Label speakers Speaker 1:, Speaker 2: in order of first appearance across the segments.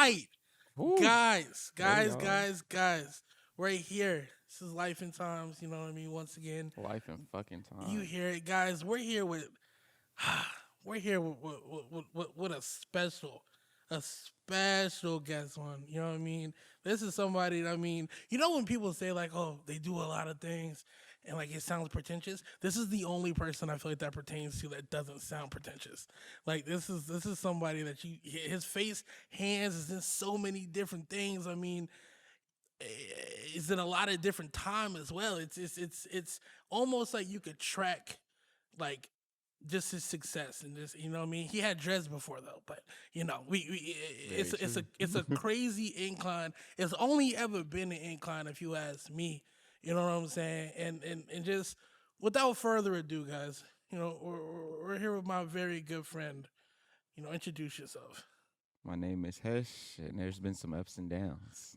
Speaker 1: right.
Speaker 2: Woo.
Speaker 1: Guys,
Speaker 2: Hey,
Speaker 1: guys,
Speaker 2: y'all.
Speaker 1: guys, guys. Right here. This is Life in Times, you know what I mean? Once again,
Speaker 2: Life and fucking
Speaker 1: you
Speaker 2: time.
Speaker 1: hear it, guys. We're here with we're here with a special guest on. You know what I mean? This is somebody that, I mean, you know when people say like, "Oh, they do a lot of things," and like it sounds pretentious. This is the only person I feel like that pertains to that doesn't sound pretentious. Like this is somebody that his face, hands is in so many different things. I mean, is in a lot of different time as well. It's almost like you could track like just his success and just, you know what I mean. He had dreads before though, but you know we
Speaker 2: Very true.
Speaker 1: it's a crazy incline. It's only ever been an incline if you ask me. You know what I'm saying? And just without further ado, guys, you know we're here with my very good friend. You know, introduce yourself.
Speaker 2: My name is Hesh, and there's been some ups and downs.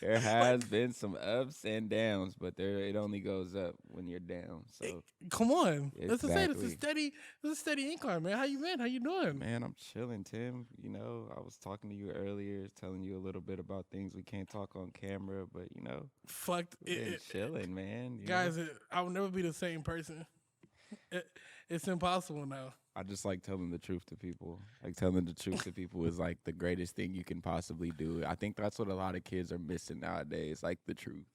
Speaker 2: There
Speaker 1: Like,
Speaker 2: has been some ups and downs, but it only goes up when you're down.
Speaker 1: eh,
Speaker 2: So
Speaker 1: come on, let's just say
Speaker 2: exactly.
Speaker 1: this is a steady incline, man. How you been? How you doing?
Speaker 2: Man, I'm chilling, Tim. I was talking to you earlier, telling you a little bit about things we can't talk on camera, but
Speaker 1: Fucked
Speaker 2: we've been chilling, man.
Speaker 1: guys. I'll never be the same person. It, it's impossible now.
Speaker 2: I just like telling the truth to people. Like telling the truth to people is like the greatest thing you can possibly do. I think that's what a lot of kids are missing nowadays, like the truth.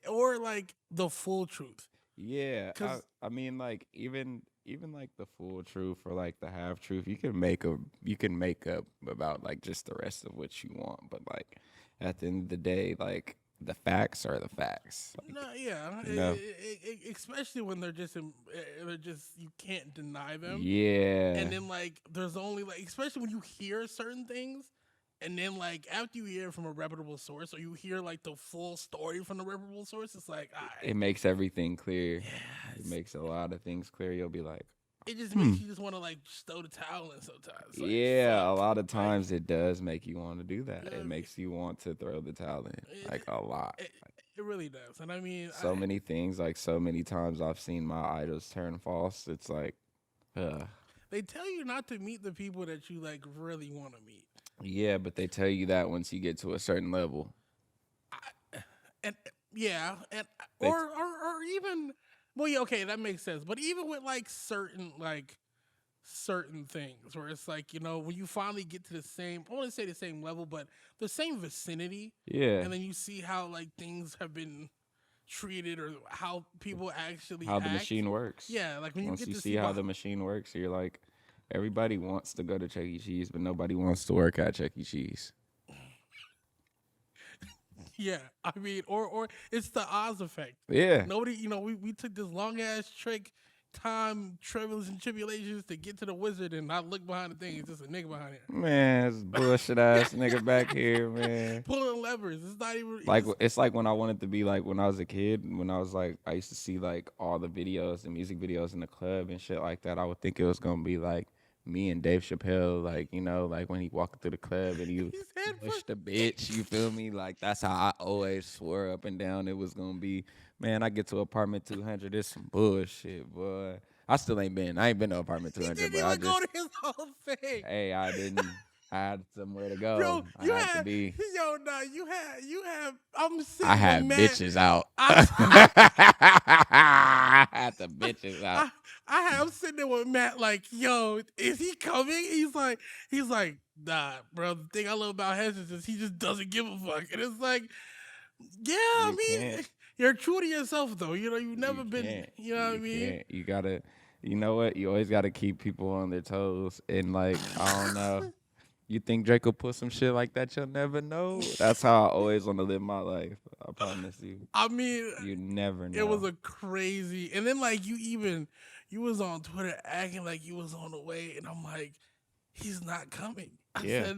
Speaker 1: Or like the full truth.
Speaker 2: Yeah, I
Speaker 1: Cause
Speaker 2: I mean like even like the full truth or like the half truth, you can make up about like just the rest of what you want, but like at the end of the day, like the facts are the facts.
Speaker 1: no, yeah,
Speaker 2: You know?
Speaker 1: especially when they're just you can't deny them. And
Speaker 2: Yeah.
Speaker 1: then like there's only like, especially when you hear certain things, and then like after you hear it from a reputable source, or you hear like the full story from the reputable source, it's like, all
Speaker 2: It
Speaker 1: right,
Speaker 2: makes everything clear.
Speaker 1: yeah,
Speaker 2: It makes a lot of things clear. You'll be like,
Speaker 1: it just
Speaker 2: hmm.
Speaker 1: makes you just want to like throw the towel in sometimes. Like
Speaker 2: Yeah, a
Speaker 1: fuck,
Speaker 2: lot of
Speaker 1: like
Speaker 2: times it does make you want to do
Speaker 1: you
Speaker 2: that.
Speaker 1: know what
Speaker 2: It
Speaker 1: I mean?
Speaker 2: makes you want to throw the towel in, like
Speaker 1: It,
Speaker 2: a lot.
Speaker 1: it, it really does, and I mean,
Speaker 2: So many things, like so many times I've seen my idols turn false. It's like, uh,
Speaker 1: they tell you not to meet the people that you like really want to meet.
Speaker 2: yeah, but they tell you that once you get to a certain level.
Speaker 1: And yeah, and
Speaker 2: They,
Speaker 1: or even, well, yeah, okay, that makes sense. But even with like certain things where it's like, when you finally get to the same, I want to say the same level, but the same vicinity,
Speaker 2: yeah,
Speaker 1: and then you see how like things have been treated or how people actually
Speaker 2: how the
Speaker 1: act.
Speaker 2: machine works.
Speaker 1: Yeah, like when you
Speaker 2: Once
Speaker 1: get
Speaker 2: you
Speaker 1: to
Speaker 2: see
Speaker 1: see
Speaker 2: how
Speaker 1: behind.
Speaker 2: the machine works, you're like, everybody wants to go to Chuck E. Cheese, but nobody wants to work at Chuck E. Cheese.
Speaker 1: Yeah, I mean, or it's the Oz effect.
Speaker 2: Yeah.
Speaker 1: Nobody, we took this long ass trick, time, troubles and tribulations to get to the wizard and not look behind the thing. It's just a nigga behind
Speaker 2: Man, this bullshit ass nigga back here, man.
Speaker 1: pulling levers. It's not even.
Speaker 2: Like it's like when I wanted to be like when I was a kid, when I was like I used to see like all the videos, the music videos in the club and shit like that. I would think it was gonna be like me and Dave Chappelle, like like when he walked through the club and he
Speaker 1: He's head
Speaker 2: pushed the
Speaker 1: first.
Speaker 2: bitch. You feel me? Like that's how I always swore up and down it was gonna be. Man, I get to apartment 200, it's some bullshit, boy. I still ain't been. I ain't been to apartment
Speaker 1: He
Speaker 2: 200,
Speaker 1: didn't
Speaker 2: but I
Speaker 1: even go
Speaker 2: just
Speaker 1: to his whole thing.
Speaker 2: hey, I didn't. I had somewhere to go.
Speaker 1: Bro,
Speaker 2: I had to be.
Speaker 1: nah, you have. I'm
Speaker 2: I
Speaker 1: sitting with
Speaker 2: had
Speaker 1: Matt.
Speaker 2: bitches out.
Speaker 1: I,
Speaker 2: I had the bitches out.
Speaker 1: I, I'm sitting there with Matt, like, yo, is he coming? He's like, nah, bro. The thing I love about Hesh is just, he just doesn't give a fuck, and it's like, yeah, I
Speaker 2: You
Speaker 1: mean,
Speaker 2: can't.
Speaker 1: you're true to yourself though. You've
Speaker 2: You
Speaker 1: never been,
Speaker 2: can't.
Speaker 1: you know what I
Speaker 2: You
Speaker 1: mean?
Speaker 2: can't. You gotta. You know what? You always gotta keep people on their toes. And like, I don't know. You think Drake will put some shit like that? You'll never know. That's how I always want to live my life. I promise you.
Speaker 1: I mean,
Speaker 2: You never
Speaker 1: it was
Speaker 2: know.
Speaker 1: a crazy, and then like you was on Twitter acting like you was on the way, and I'm like, he's not coming. I
Speaker 2: Yeah.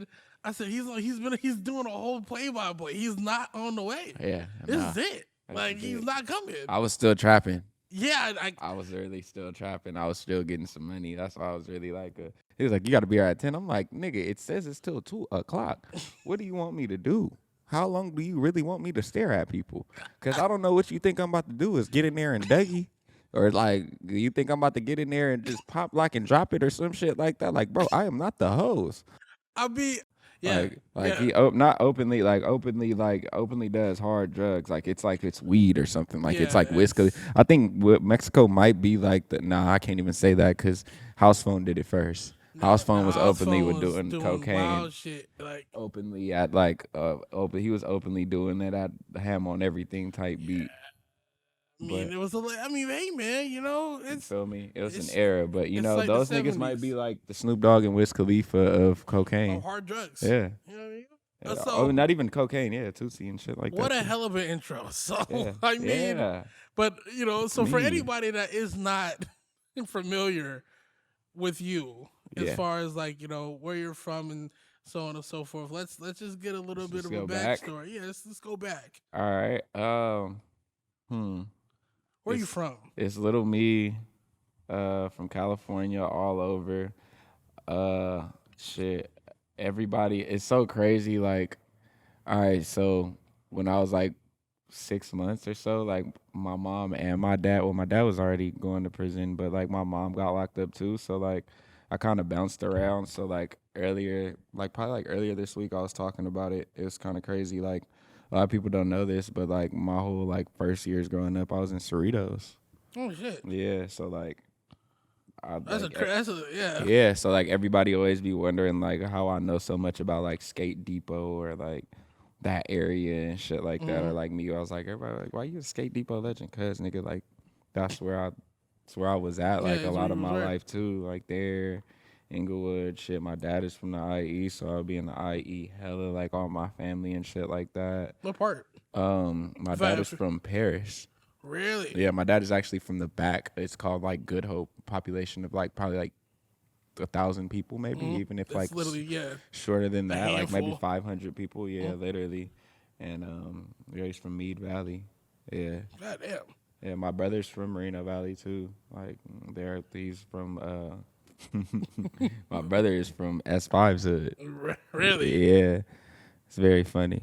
Speaker 1: said, he's doing a whole play by play. He's not on the way.
Speaker 2: Yeah.
Speaker 1: This
Speaker 2: Nah.
Speaker 1: is it.
Speaker 2: This
Speaker 1: Like
Speaker 2: is
Speaker 1: he's
Speaker 2: it.
Speaker 1: not coming.
Speaker 2: I was still trapping.
Speaker 1: Yeah,
Speaker 2: I was really still trapping. I was still getting some money. That's why I was really like, he was like, you got to be here at 10. I'm like, nigga, it says it's till 2 o'clock. What do you want me to do? How long do you really want me to stare at people? Because I don't know what you think I'm about to do is get in there and Dougie. Or like, do you think I'm about to get in there and just pop lock and drop it or some shit like that? Like, bro, I am not the host.
Speaker 1: I'll be, yeah,
Speaker 2: Like
Speaker 1: yeah,
Speaker 2: he not openly, like openly does hard drugs. Like it's weed or something. Like it's
Speaker 1: yeah.
Speaker 2: like whiskey.
Speaker 1: It's
Speaker 2: I think Mexico might be like the. Nah, I can't even say that because House Phone did it first. House
Speaker 1: the
Speaker 2: Phone was
Speaker 1: house
Speaker 2: openly
Speaker 1: phone
Speaker 2: with
Speaker 1: was
Speaker 2: doing
Speaker 1: doing
Speaker 2: cocaine
Speaker 1: wild shit. Like,
Speaker 2: openly at like open. He was openly doing that at Ham on Everything type beat.
Speaker 1: I mean,
Speaker 2: But
Speaker 1: it was a. I mean, hey, man,
Speaker 2: you feel me? It was an
Speaker 1: it's
Speaker 2: era. But
Speaker 1: it's like the
Speaker 2: those niggas might be
Speaker 1: '70s
Speaker 2: like the Snoop Dogg and Wiz Khalifa of
Speaker 1: of
Speaker 2: cocaine.
Speaker 1: hard drugs.
Speaker 2: Yeah.
Speaker 1: You know what I mean?
Speaker 2: Oh,
Speaker 1: So
Speaker 2: not even cocaine. Yeah, Tootsie and shit like
Speaker 1: what
Speaker 2: that
Speaker 1: a
Speaker 2: too.
Speaker 1: hell of an intro. So
Speaker 2: Yeah,
Speaker 1: I mean,
Speaker 2: yeah.
Speaker 1: but
Speaker 2: It's
Speaker 1: so for
Speaker 2: me.
Speaker 1: anybody that is not familiar with you, as
Speaker 2: Yeah.
Speaker 1: far as like where you're from and so on and so forth, let's just get a little
Speaker 2: Let's
Speaker 1: bit
Speaker 2: just
Speaker 1: of a
Speaker 2: go back.
Speaker 1: backstory. Yeah, let's go back.
Speaker 2: All right. Hmm.
Speaker 1: Where are you from?
Speaker 2: It's little me, from California, all over. Uh, shit. Everybody, it's so crazy. Like, all right, so when I was like 6 months or so, like my mom and my dad. Well, my dad was already going to prison, but like my mom got locked up too. So like I kind of bounced around. So like earlier, like probably like earlier this week, I was talking about it. It was kind of crazy. Like a lot of people don't know this, but like my whole like first years growing up, I was in Cerritos.
Speaker 1: Oh shit,
Speaker 2: Yeah. So like I
Speaker 1: that's
Speaker 2: like
Speaker 1: that's a yeah.
Speaker 2: yeah. So like everybody always be wondering like how I know so much about like Skate Depot or like that area and shit like that, or
Speaker 1: Mm-hmm.
Speaker 2: like me. I was like, everybody like, why you a Skate Depot legend? Cause nigga, like that's where I was at
Speaker 1: Yeah,
Speaker 2: like a
Speaker 1: that's where
Speaker 2: lot
Speaker 1: you
Speaker 2: of
Speaker 1: was
Speaker 2: my
Speaker 1: right.
Speaker 2: life too. Like there, Inglewood, shit. My dad is from the IE, so I'll be in the IE hella like all my family and shit like that.
Speaker 1: What part?
Speaker 2: My
Speaker 1: If I
Speaker 2: dad is
Speaker 1: if,
Speaker 2: from Paris.
Speaker 1: really?
Speaker 2: Yeah, my dad is actually from the back. It's called like Good Hope. Population of like probably like 1,000 people, maybe
Speaker 1: Mm-hmm.
Speaker 2: even if
Speaker 1: It's
Speaker 2: like
Speaker 1: literally
Speaker 2: shorter than
Speaker 1: a
Speaker 2: that, like maybe
Speaker 1: handful.
Speaker 2: 500 people. Yeah,
Speaker 1: Mm-hmm.
Speaker 2: literally. And yeah, he's from Mead Valley. Yeah,
Speaker 1: God damn.
Speaker 2: yeah. My brother's from Moreno Valley too. Like he's from my brother is from S5's hood.
Speaker 1: Really?
Speaker 2: Yeah, it's very funny.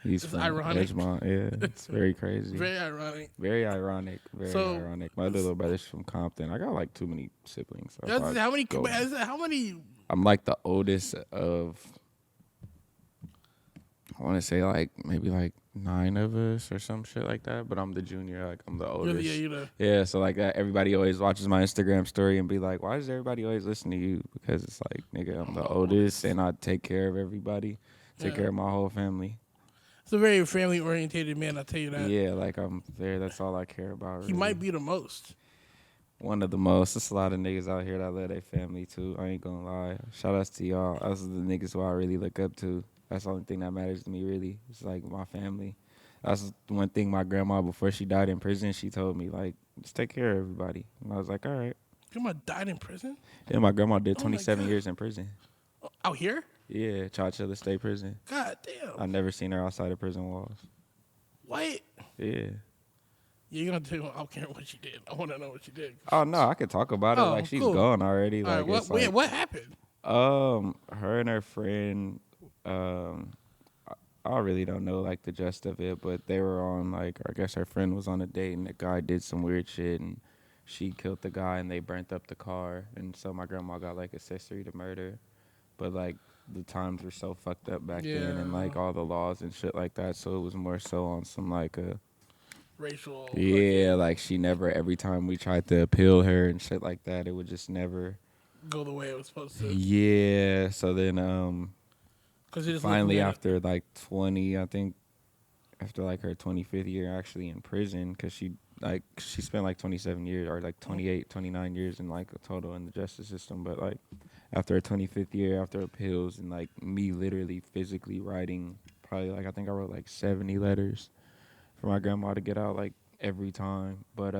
Speaker 2: He's
Speaker 1: It's
Speaker 2: from
Speaker 1: ironic.
Speaker 2: Edgemont. Yeah, it's very crazy.
Speaker 1: Very ironic.
Speaker 2: Very ironic. Very
Speaker 1: So,
Speaker 2: ironic. My other little brother's from Compton. I got like too many siblings. So if I
Speaker 1: how many?
Speaker 2: go,
Speaker 1: How many?
Speaker 2: I'm like the oldest of, I want to say like maybe like 9 of us or some shit like that. But I'm the junior. Like I'm the
Speaker 1: Really? Yeah,
Speaker 2: oldest.
Speaker 1: you know.
Speaker 2: Yeah. So like that, everybody always watches my Instagram story and be like, "Why does everybody always listen to you?" Because it's like, nigga, I'm
Speaker 1: I'm
Speaker 2: the
Speaker 1: the
Speaker 2: oldest
Speaker 1: oldest.
Speaker 2: and I take care of everybody. Take
Speaker 1: Yeah.
Speaker 2: care of my whole family.
Speaker 1: It's a very family orientated man. I'll tell you that.
Speaker 2: Yeah. Like I'm there. That's all I care about,
Speaker 1: He
Speaker 2: really.
Speaker 1: might be the most.
Speaker 2: One of the most. There's a lot of niggas out here that love their family too. I ain't gonna lie. Shout outs to y'all. Those are the niggas who I really look up to. That's the only thing that matters to me really. It's like my family. That's one thing my grandma before she died in prison, she told me, like, just take care of everybody. And I was like, all right.
Speaker 1: Grandma died in prison.
Speaker 2: Yeah, my grandma did
Speaker 1: Oh my
Speaker 2: 27
Speaker 1: god.
Speaker 2: years in prison.
Speaker 1: Out here?
Speaker 2: Yeah, Chowchilla State Prison.
Speaker 1: God
Speaker 2: I
Speaker 1: damn.
Speaker 2: never seen her outside of prison walls.
Speaker 1: What?
Speaker 2: Yeah.
Speaker 1: You're gonna tell me I don't care what she did. I want to know what she did.
Speaker 2: Oh no, I could talk about it. Like
Speaker 1: Oh,
Speaker 2: she's
Speaker 1: cool.
Speaker 2: gone already.
Speaker 1: All right.
Speaker 2: Like
Speaker 1: What?
Speaker 2: it's
Speaker 1: Wait,
Speaker 2: like
Speaker 1: what happened?
Speaker 2: her and her friend, I really don't know like the gist of it, but they were on like I guess her friend was on a date and the guy did some weird shit and she killed the guy and they burnt up the car and so my grandma got like accessory to murder, but like the times were so fucked up back then and
Speaker 1: Yeah.
Speaker 2: like all the laws and shit like that, so it was more so on some like a
Speaker 1: Racial.
Speaker 2: yeah,
Speaker 1: Fucking
Speaker 2: like she never every time we tried to appeal her and shit like that, it would just never
Speaker 1: go the way it was supposed to.
Speaker 2: yeah. So then
Speaker 1: Cause you're just looking
Speaker 2: finally
Speaker 1: at it.
Speaker 2: after like 20, I think after like her 25th year actually in prison because she spent like 27 years or like 28 29 years in like a total in the justice system, but like after her 25th year after appeals and like me literally physically writing probably like I think I wrote like 70 letters for my grandma to get out like every time, but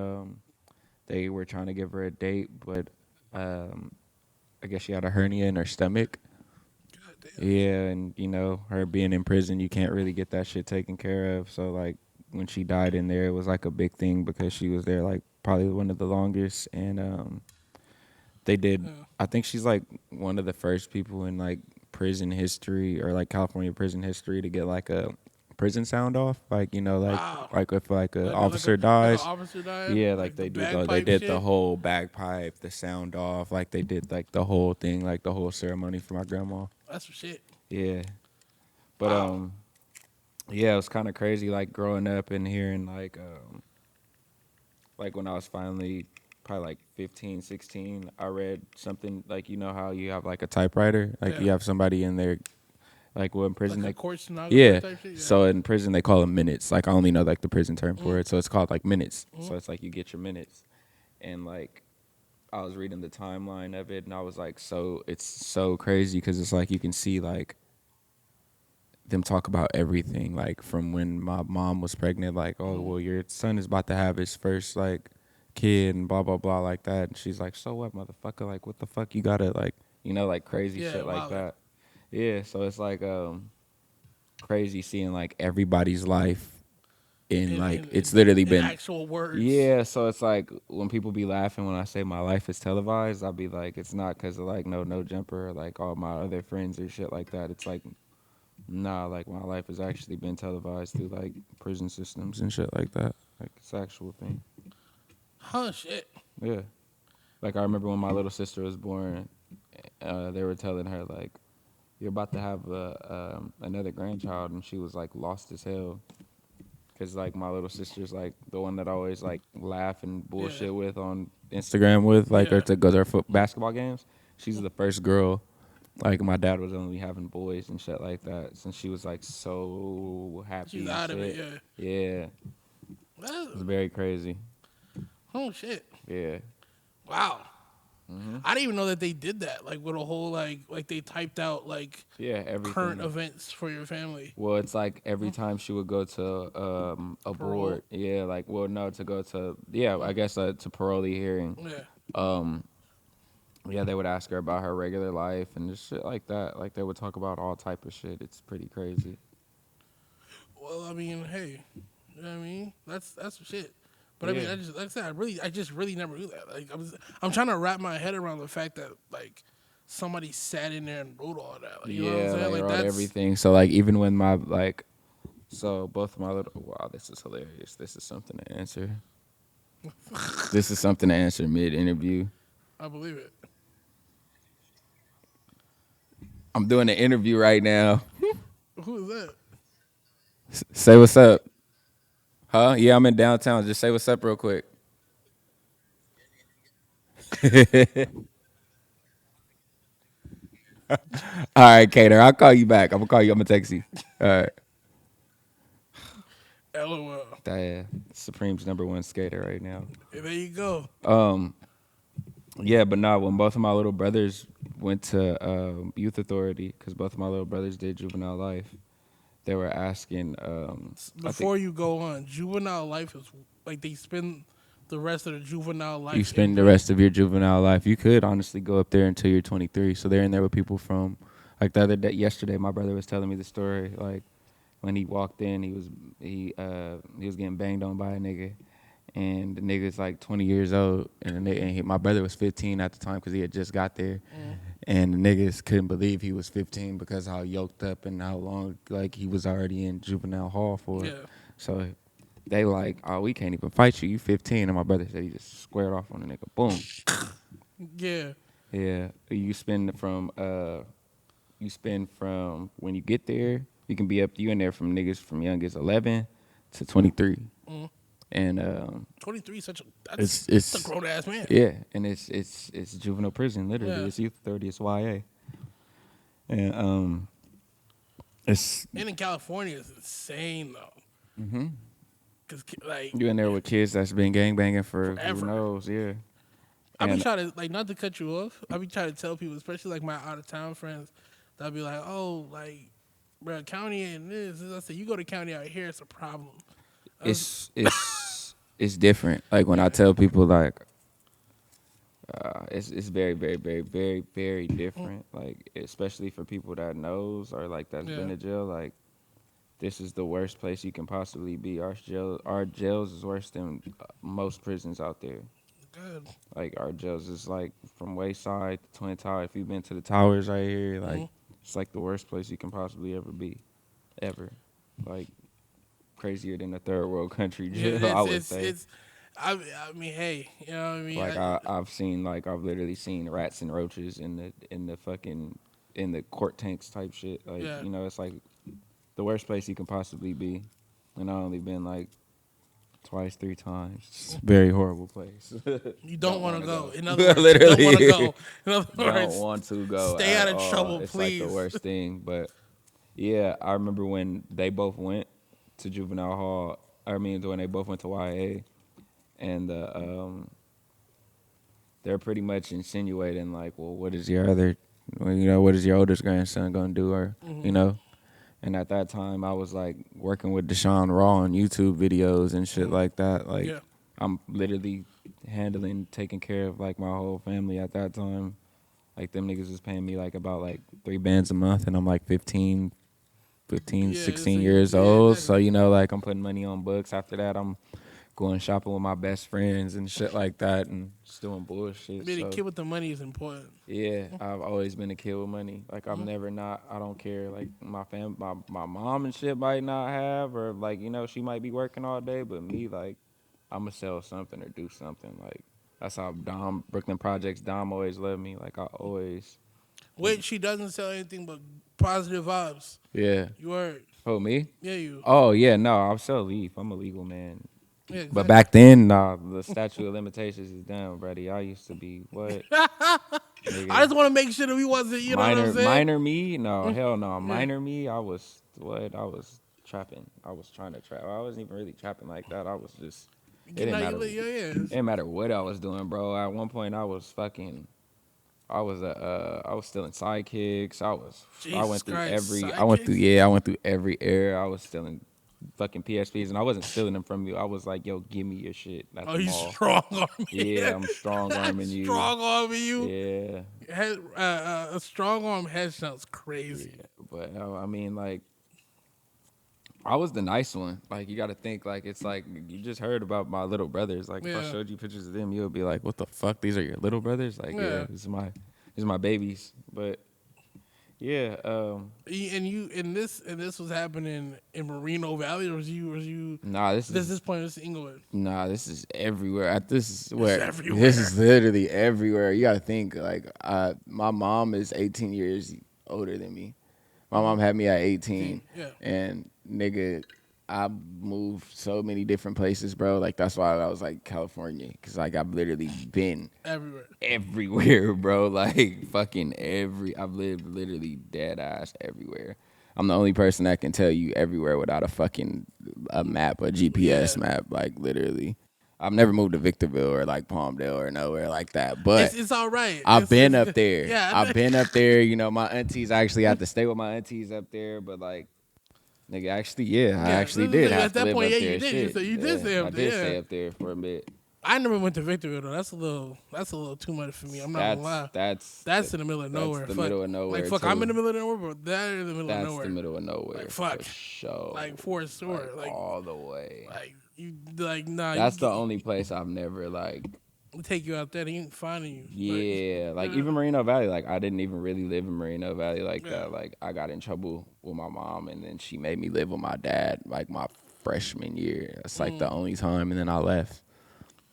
Speaker 2: they were trying to give her a date, but um I guess she had a hernia in her stomach.
Speaker 1: God damn.
Speaker 2: Yeah, and her being in prison, you can't really get that shit taken care of. So like when she died in there, it was like a big thing because she was there like probably one of the longest, and they did.
Speaker 1: Yeah.
Speaker 2: I think she's like one of the first people in like prison history or like California prison history to get like a prison sound off, like
Speaker 1: Wow.
Speaker 2: like if like a
Speaker 1: Like a
Speaker 2: officer
Speaker 1: like an
Speaker 2: dies.
Speaker 1: officer died,
Speaker 2: Yeah, like
Speaker 1: like the
Speaker 2: they
Speaker 1: bagpipe
Speaker 2: did the
Speaker 1: shit.
Speaker 2: whole bagpipe, the sound off, like they did like the whole thing, like the whole ceremony for my grandma.
Speaker 1: That's some shit.
Speaker 2: Yeah, but
Speaker 1: Wow.
Speaker 2: yeah, it was kind of crazy, like growing up and hearing like when I was finally probably like 15, 16, I read something like how you have like a typewriter, like
Speaker 1: Yeah.
Speaker 2: you have somebody in there, like well in prison
Speaker 1: Like a
Speaker 2: they
Speaker 1: court stenographer
Speaker 2: yeah.
Speaker 1: type shit. Yeah.
Speaker 2: So in prison they call them minutes. Like I only know like the prison term for
Speaker 1: Mm,
Speaker 2: it. So it's called like minutes.
Speaker 1: mm.
Speaker 2: So it's like you get your minutes. And like I was reading the timeline of it and I was like it's so crazy cuz it's like you can see like them talk about everything like from when my mom was pregnant like oh
Speaker 1: Mm.
Speaker 2: well your son is about to have his first like kid and blah blah blah like that and she's like so what motherfucker like what the fuck you got to like like crazy
Speaker 1: Yeah.
Speaker 2: shit like
Speaker 1: Wow.
Speaker 2: that. Yeah, so it's like crazy seeing like everybody's life in like it's literally
Speaker 1: In
Speaker 2: been
Speaker 1: actual words.
Speaker 2: yeah, so it's like when people be laughing when I say my life is televised, I'll be like it's not because of like no jumper or like all my other friends or shit like that. It's like nah, like my life has actually been televised through like prison systems and shit like that. Like it's an actual thing.
Speaker 1: Huh? Shit.
Speaker 2: Yeah, like I remember when my little sister was born, they were telling her like you're about to have another grandchild and she was like lost as hell. Cause like my little sister's like the one that I always like laugh and
Speaker 1: Yeah.
Speaker 2: bullshit with on Instagram with like or
Speaker 1: Yeah.
Speaker 2: to go to her basketball games. She's the first girl. Like my dad was only having boys and shit like that since she was like so
Speaker 1: She's
Speaker 2: happy and
Speaker 1: out of it.
Speaker 2: shit.
Speaker 1: Yeah.
Speaker 2: Yeah, it's
Speaker 1: Well,
Speaker 2: very crazy.
Speaker 1: oh shit.
Speaker 2: Yeah,
Speaker 1: Wow. I didn't even know that they did that. Like with a whole like they typed out like
Speaker 2: yeah,
Speaker 1: current
Speaker 2: everything.
Speaker 1: events for your family.
Speaker 2: Well, it's like every time she would go to a board,
Speaker 1: Parole.
Speaker 2: yeah, like well no to go to yeah I guess to parolee hearing.
Speaker 1: Yeah.
Speaker 2: Um, Yeah, they would ask her about her regular life and just shit like that. Like they would talk about all type of shit. It's pretty crazy.
Speaker 1: Well, I mean, hey, you know what I mean? That's some shit. But I
Speaker 2: Yeah.
Speaker 1: mean, I just like I said, I just really never knew that. Like I'm trying to wrap my head around the fact that like somebody sat in there and wrote all that. Like, you know what I'm
Speaker 2: Yeah,
Speaker 1: saying?
Speaker 2: like
Speaker 1: Like
Speaker 2: wrote
Speaker 1: that's
Speaker 2: everything. So like even when my like so both of my little wow, this is hilarious. This is something to answer. This is something to answer mid interview.
Speaker 1: I believe it.
Speaker 2: I'm doing an interview right now.
Speaker 1: Who is that?
Speaker 2: Say what's up. Huh? Yeah, I'm in downtown. Just say what's up real quick. All right, Kater. I'll call you back. I'm gonna call you. I'm gonna text you. All right.
Speaker 1: LOL.
Speaker 2: Supreme's #1 skater right now.
Speaker 1: Hey, there you go.
Speaker 2: Yeah, but no, when both of my little brothers went to youth authority, because both of my little brothers did juvenile life, they were asking. I think
Speaker 1: Before you go on, juvenile life is like they spend the rest of the juvenile
Speaker 2: you
Speaker 1: life in
Speaker 2: spend the
Speaker 1: prison.
Speaker 2: rest of your juvenile life. You could honestly go up there until you're 23. So they're in there with people from, like the other day, yesterday, my brother was telling me the story. Like when he walked in, he was getting banged on by a nigga, and the nigga's like 20 years old, and, my brother was 15 at the time because he had just got there, and the niggas couldn't believe he was 15 because how yoked up and how long like he was already in juvenile hall for.
Speaker 1: Yeah.
Speaker 2: So they like, oh, we can't even fight you. You 15, and my brother said he just squared off on the nigga. Boom.
Speaker 1: Yeah.
Speaker 2: Yeah, you spend from when you get there. You can be up. You in there from niggas from young as 11 to 23, and
Speaker 1: 23 is such a that's a
Speaker 2: it's
Speaker 1: grown ass man.
Speaker 2: yeah, and it's juvenile prison. Literally,
Speaker 1: Yeah.
Speaker 2: it's youth authority. It's YA, and it's
Speaker 1: And in California, it's insane though. Cause like
Speaker 2: you in there with kids that's been gangbanging for who
Speaker 1: forever.
Speaker 2: knows, yeah.
Speaker 1: I be
Speaker 2: And
Speaker 1: trying to like not to cut you off. I be trying to tell people, especially like my out of town friends, that be like, oh, like, bro, county and this. I said, you go to county out here, it's a problem.
Speaker 2: it's different. Like when I
Speaker 1: Yeah.
Speaker 2: tell people like it's very, very, very, very, very different. Like especially for people that knows or like that's
Speaker 1: Yeah.
Speaker 2: been to jail. Like this is the worst place you can possibly be. Our jails is worse than most prisons out there.
Speaker 1: Good.
Speaker 2: Like our jails is like from Wayside to Twin Tower. If you've been to the towers right here, like it's like the worst place you can possibly ever be, ever. Like crazier than a third world country
Speaker 1: Yeah,
Speaker 2: jail. I would say.
Speaker 1: it's. I mean, hey, you know what I mean.
Speaker 2: Like I've literally seen rats and roaches in the fucking in the court tanks type shit. Like
Speaker 1: Yeah,
Speaker 2: it's like the worst place you can possibly be. And I only been like twice, 3 times. It's a very horrible place.
Speaker 1: you don't
Speaker 2: Don't
Speaker 1: want
Speaker 2: want
Speaker 1: to
Speaker 2: to
Speaker 1: go.
Speaker 2: go.
Speaker 1: In other words, you don't want to
Speaker 2: Literally,
Speaker 1: go. In other
Speaker 2: don't
Speaker 1: words,
Speaker 2: want to go
Speaker 1: stay
Speaker 2: at
Speaker 1: out of
Speaker 2: all.
Speaker 1: trouble,
Speaker 2: It's like the
Speaker 1: please.
Speaker 2: worst thing. But yeah, I remember when they both went to juvenile hall. I mean, when they both went to YA, and they're pretty much insinuating like, well, what is your other, what is your oldest grandson gonna do, or And at that time, I was like working with Deshaun Raw on YouTube videos and shit like that. Like,
Speaker 1: Yeah.
Speaker 2: I'm literally taking care of like my whole family at that time. Like, them niggas was paying me like about like $3 bands a month, and I'm like 15,
Speaker 1: Yeah, so
Speaker 2: 16
Speaker 1: you,
Speaker 2: years
Speaker 1: yeah,
Speaker 2: old. So,
Speaker 1: exactly.
Speaker 2: like I'm putting money on books. After that, I'm going shopping with my best friends and shit like that, and just doing bullshit.
Speaker 1: Being a
Speaker 2: So
Speaker 1: kid with the money is important.
Speaker 2: yeah, I've always been a kid with money. Like I've never not. I don't care. Like my mom and shit might not have, or like she might be working all day, but me like I'ma sell something or do something. Like that's how Brooklyn Projects Dom always loved me. Like I always
Speaker 1: Which she doesn't sell anything but positive vibes.
Speaker 2: yeah.
Speaker 1: You heard?
Speaker 2: Oh me?
Speaker 1: Yeah, you.
Speaker 2: Oh yeah, no, I'll sell Leaf. I'm a legal man.
Speaker 1: Yeah,
Speaker 2: But
Speaker 1: exactly.
Speaker 2: back then, nah, the statute of limitations is done, buddy. I used to be what?
Speaker 1: I
Speaker 2: Nigga.
Speaker 1: just want to make sure that we wasn't, you know what I'm saying?
Speaker 2: Minor me? No, hell no.
Speaker 1: Yeah.
Speaker 2: Minor me, I was what? I was trapping. I was trying to trap. I wasn't even really trapping like that. I was just it
Speaker 1: You
Speaker 2: didn't
Speaker 1: know,
Speaker 2: matter.
Speaker 1: yeah, yeah.
Speaker 2: It didn't matter what I was doing, bro. At one point I was stealing sidekicks.
Speaker 1: Jesus Christ,
Speaker 2: I went through every era. I was stealing fucking PSPs, and I wasn't stealing them from you. I was like, yo, give me your shit at
Speaker 1: Oh,
Speaker 2: the
Speaker 1: you
Speaker 2: mall.
Speaker 1: strong arm me.
Speaker 2: Yeah, I'm strong arming you.
Speaker 1: Strong arming you.
Speaker 2: Yeah.
Speaker 1: A strong arm head sounds
Speaker 2: Yeah,
Speaker 1: crazy.
Speaker 2: but I mean, like, I was the nice one. Like, you got to think, like, it's like you just heard about my little brothers. Like, if I
Speaker 1: Yeah,
Speaker 2: showed you pictures of them, you would be like, "What the fuck? These are your little brothers?" Like, yeah,
Speaker 1: yeah.
Speaker 2: these are my babies. But yeah,
Speaker 1: And this was happening in Moreno Valley, or was you?
Speaker 2: nah,
Speaker 1: This point was Inglewood.
Speaker 2: this is everywhere. This is
Speaker 1: It's
Speaker 2: where this
Speaker 1: everywhere.
Speaker 2: is literally everywhere. You got to think, like, my mom is 18 years older than me. My mom had me at 18,
Speaker 1: Yeah.
Speaker 2: and nigga, I moved so many different places, bro. Like that's why I was like California, cause like I've literally been
Speaker 1: Everywhere.
Speaker 2: everywhere, bro. Like fucking I've lived literally dead ass everywhere. I'm the only person that can tell you everywhere without a map, a
Speaker 1: Yeah.
Speaker 2: GPS map. Like literally, I've never moved to Victorville or like Palmdale or nowhere like that, but.
Speaker 1: It's all right.
Speaker 2: I've been
Speaker 1: It's
Speaker 2: up
Speaker 1: good.
Speaker 2: there.
Speaker 1: Yeah.
Speaker 2: I've been up there. My aunties I actually had to stay with my aunties up there, but like, nigga, actually, yeah, I
Speaker 1: Yeah.
Speaker 2: actually did have
Speaker 1: At
Speaker 2: to
Speaker 1: that
Speaker 2: live
Speaker 1: point,
Speaker 2: up
Speaker 1: yeah, you
Speaker 2: there.
Speaker 1: did.
Speaker 2: Shit,
Speaker 1: You did
Speaker 2: yeah,
Speaker 1: stay
Speaker 2: I
Speaker 1: up
Speaker 2: did
Speaker 1: there.
Speaker 2: stay
Speaker 1: Yeah.
Speaker 2: up there for a bit.
Speaker 1: I never went to Victorville though. That's a little too much for me. I'm not gonna lie. That's in the middle of nowhere.
Speaker 2: the
Speaker 1: Fuck.
Speaker 2: middle of nowhere
Speaker 1: Like fuck, I'm in
Speaker 2: too.
Speaker 1: the middle of nowhere, but that is in the middle of
Speaker 2: That's the
Speaker 1: nowhere.
Speaker 2: middle of nowhere
Speaker 1: Like fuck.
Speaker 2: for sure.
Speaker 1: Like for sure.
Speaker 2: Like all the way.
Speaker 1: Like you like nah.
Speaker 2: That's the only place I've never like.
Speaker 1: We take you out there. They ain't finding you.
Speaker 2: Yeah, like
Speaker 1: yeah.
Speaker 2: even Moreno Valley, like I didn't even really live in Moreno Valley like
Speaker 1: Yeah.
Speaker 2: that. Like I got in trouble with my mom, and then she made me live with my dad like my freshman year. That's like the only time, and then I left.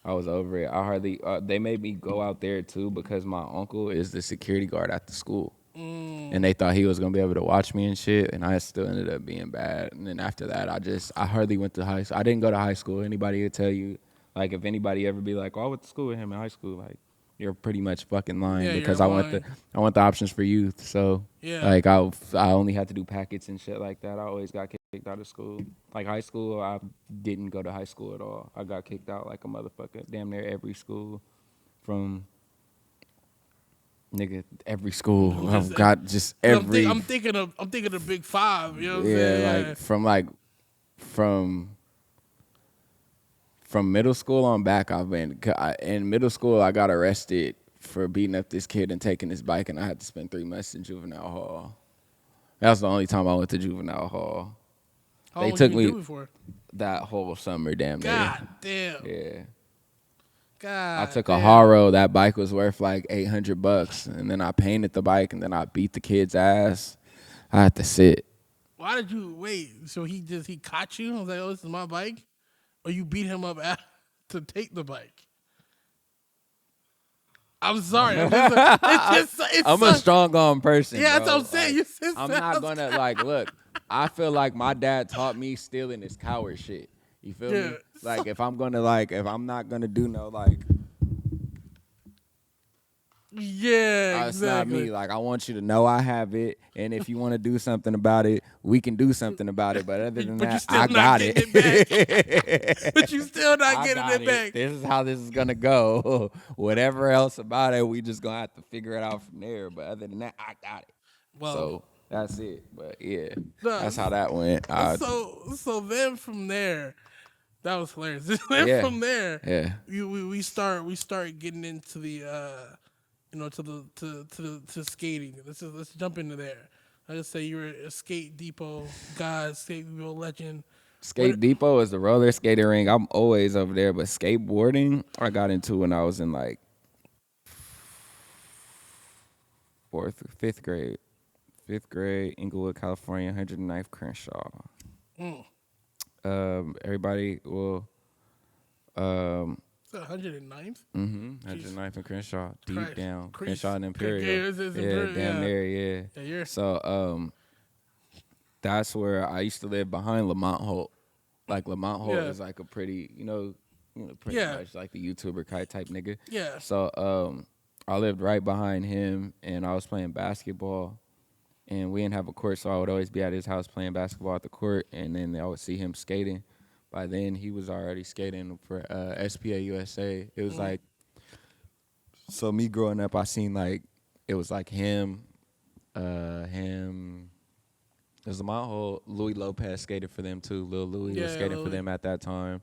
Speaker 2: I was over it. I hardly. They made me go out there too because my uncle is the security guard at the school, and they thought he was gonna be able to watch me and shit. And I still ended up being bad. And then after that, I hardly went to high school. I didn't go to high school. Anybody would tell you, like if anybody ever be like, "Oh, I went to school with him in high school," like you're pretty much fucking lying
Speaker 1: Yeah, you're
Speaker 2: because
Speaker 1: lying.
Speaker 2: I went the options for youth. So
Speaker 1: Yeah.
Speaker 2: like I only had to do packets and shit like that. I always got kicked out of school. Like high school, I didn't go to high school at all. I got kicked out like a motherfucker. Damn near every school from nigga every school. I've got just
Speaker 1: 'Cause
Speaker 2: every
Speaker 1: I'm thinking of Big Five. You know what I'm
Speaker 2: yeah,
Speaker 1: saying?
Speaker 2: from middle school on back. In middle school. I got arrested for beating up this kid and taking his bike, and I had to spend 3 months in juvenile hall. That was the only time I went to juvenile hall.
Speaker 1: How
Speaker 2: They
Speaker 1: long
Speaker 2: took
Speaker 1: you
Speaker 2: me
Speaker 1: been doing for?
Speaker 2: that whole summer, damn near.
Speaker 1: God damn.
Speaker 2: Yeah.
Speaker 1: God.
Speaker 2: I took a
Speaker 1: damn.
Speaker 2: Haro. That bike was worth like $800, and then I painted the bike, and then I beat the kid's ass. I had to sit.
Speaker 1: Why did you wait? So he caught you? I was like, oh, this is my bike, or you beat him up to take the bike? I'm sorry. It's just it's
Speaker 2: I'm a
Speaker 1: so,
Speaker 2: strong arm person,
Speaker 1: yeah. That's what I'm
Speaker 2: bro.
Speaker 1: saying.
Speaker 2: Like,
Speaker 1: You said
Speaker 2: I'm not
Speaker 1: sounds
Speaker 2: gonna like look. I feel like my dad taught me stealing is coward shit. You feel
Speaker 1: yeah.
Speaker 2: me? Like if I'm not gonna do no like
Speaker 1: Yeah,
Speaker 2: it's not
Speaker 1: exactly.
Speaker 2: me. Like I want you to know I have it, and if you want to do something about it, we can do something about it. But other than
Speaker 1: But you
Speaker 2: that,
Speaker 1: still
Speaker 2: I
Speaker 1: not
Speaker 2: got
Speaker 1: getting it back.
Speaker 2: it.
Speaker 1: But you still not
Speaker 2: I
Speaker 1: getting
Speaker 2: got
Speaker 1: it
Speaker 2: it.
Speaker 1: back.
Speaker 2: This is how this is gonna go. Whatever else about it, we just gonna have to figure it out from there. But other than that, I got it.
Speaker 1: Well,
Speaker 2: So that's it. But yeah,
Speaker 1: no,
Speaker 2: that's how that went.
Speaker 1: so then from there, that was hilarious. Then
Speaker 2: Yeah,
Speaker 1: from there,
Speaker 2: yeah.
Speaker 1: we start getting into the to skating. Let's jump into there. I just say you're a skate depot guy, skate depot legend. What?
Speaker 2: Skate Depot is the roller skating ring. I'm always over there. But skateboarding, I got into when I was in like fifth grade. Fifth grade, Inglewood, California, 109th Crenshaw.
Speaker 1: Mm,
Speaker 2: Everybody, well, um,
Speaker 1: is that 109th? Jeez,
Speaker 2: 109th and Crenshaw, deep
Speaker 1: Christ,
Speaker 2: down,
Speaker 1: Christ.
Speaker 2: Crenshaw and
Speaker 1: Yeah,
Speaker 2: Imperial.
Speaker 1: it's
Speaker 2: Yeah,
Speaker 1: Imperial,
Speaker 2: damn
Speaker 1: yeah.
Speaker 2: near, yeah.
Speaker 1: Yeah, you're
Speaker 2: So, that's where I used to live behind Lamont Holt. Like Lamont Holt
Speaker 1: yeah,
Speaker 2: is like a pretty, pretty
Speaker 1: yeah,
Speaker 2: much like the YouTuber kind type nigga.
Speaker 1: yeah.
Speaker 2: So, I lived right behind him, and I was playing basketball. And we didn't have a court, so I would always be at his house playing basketball at the court, and then I would see him skating. By then, he was already skating for SPA USA. It was like, so me growing up, I seen like, it was like him. It was my whole Louis Lopez skated for them too. Lil Louis was
Speaker 1: Yeah,
Speaker 2: skating for
Speaker 1: Louis.
Speaker 2: them at that time.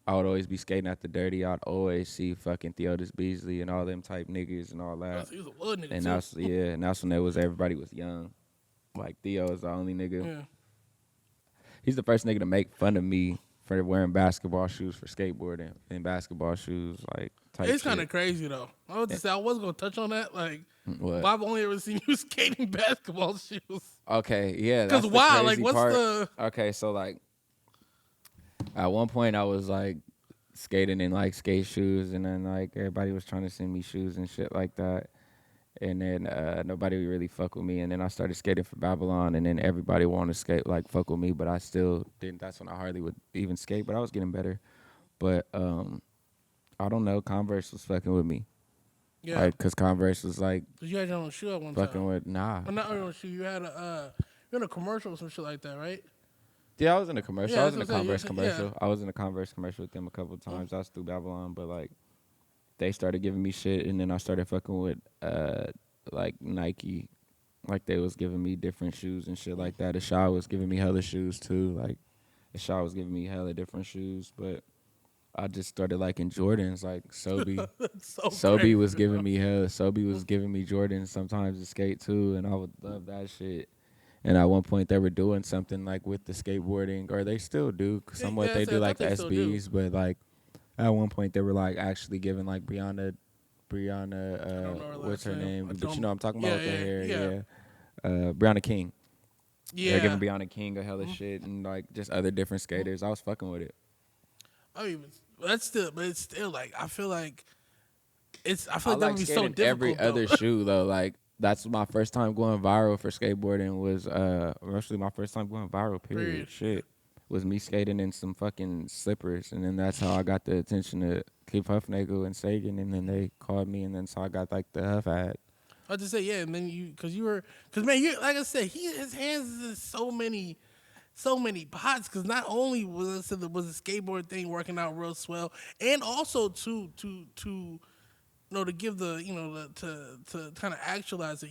Speaker 2: I would always be skating at the dirty. I'd always see fucking Theodis Beasley and all them type niggas and all that.
Speaker 1: He was a little nigga
Speaker 2: And
Speaker 1: too.
Speaker 2: that's when there was everybody was young. Like Theo is the only nigga.
Speaker 1: Yeah.
Speaker 2: He's the first nigga to make fun of me for wearing basketball shoes for skateboarding and basketball shoes like type
Speaker 1: It's
Speaker 2: shit.
Speaker 1: kind of crazy though. I was just say I was gonna touch on that. Like,
Speaker 2: What?
Speaker 1: Bob only ever seen you skating basketball shoes.
Speaker 2: Okay, yeah. That's the
Speaker 1: why?
Speaker 2: crazy
Speaker 1: Like, what's
Speaker 2: part.
Speaker 1: the?
Speaker 2: Okay, so like at one point I was like skating in like skate shoes, and then like everybody was trying to send me shoes and shit like that. And then nobody would really fuck with me. And then I started skating for Babylon, and then everybody wanted to skate like fuck with me, but I still didn't. That's when I hardly would even skate, but I was getting better. But I don't know. Converse was fucking with me,
Speaker 1: Yeah.
Speaker 2: like, cause Converse was like
Speaker 1: Cause you had your own shoe at one
Speaker 2: fucking
Speaker 1: time.
Speaker 2: with
Speaker 1: Well, not your own shoe. You had you had a commercial or some shit like that, right?
Speaker 2: Yeah, I was in a commercial.
Speaker 1: Yeah,
Speaker 2: I was
Speaker 1: that's
Speaker 2: in a
Speaker 1: what I'm saying.
Speaker 2: Converse
Speaker 1: Yeah.
Speaker 2: commercial. I was in a Converse commercial with them a couple of times. I was through Babylon, but like they started giving me shit, and then I started fucking with like Nike. Like they was giving me different shoes and shit like that. The Shaw was giving me hella shoes too. Like the Shaw was giving me hella different shoes, but I just started liking Jordans. Like Sobe,
Speaker 1: That's so
Speaker 2: Sobe
Speaker 1: crazy.
Speaker 2: was giving me hella. Sobe was giving me Jordans sometimes to skate too, and I would love that shit. And at one point they were doing something like with the skateboarding, or they still do. Somewhat
Speaker 1: Yeah,
Speaker 2: they
Speaker 1: so
Speaker 2: do
Speaker 1: I
Speaker 2: like
Speaker 1: thought
Speaker 2: the
Speaker 1: they still do.
Speaker 2: SBs, but like at one point they were like actually giving like Brianna,
Speaker 1: don't know her
Speaker 2: what's
Speaker 1: last
Speaker 2: her name?
Speaker 1: I
Speaker 2: But
Speaker 1: don't-
Speaker 2: you know what I'm talking about with
Speaker 1: yeah,
Speaker 2: the hair,
Speaker 1: yeah.
Speaker 2: Brianna King.
Speaker 1: Yeah.
Speaker 2: They're giving Brianna King a hella shit and like just other different skaters. I was fucking with it.
Speaker 1: I mean, but it's still like I feel like I feel
Speaker 2: I
Speaker 1: like that
Speaker 2: like
Speaker 1: would be so
Speaker 2: skating every
Speaker 1: difficult.
Speaker 2: other
Speaker 1: Though.
Speaker 2: shoe though. Like that's my first time going viral for skateboarding was actually my first time going viral. Period.
Speaker 1: Period.
Speaker 2: Shit was me skating in some fucking slippers, and then that's how I got the attention to Keith Huffnagel and Sagan, and then they called me, and then so I got like the Huff ad.
Speaker 1: I just say yeah, and then because man, you like I said, his hands is in so many pots. Because not only was the skateboard thing working out real swell, and also to to give to kind of actualize it.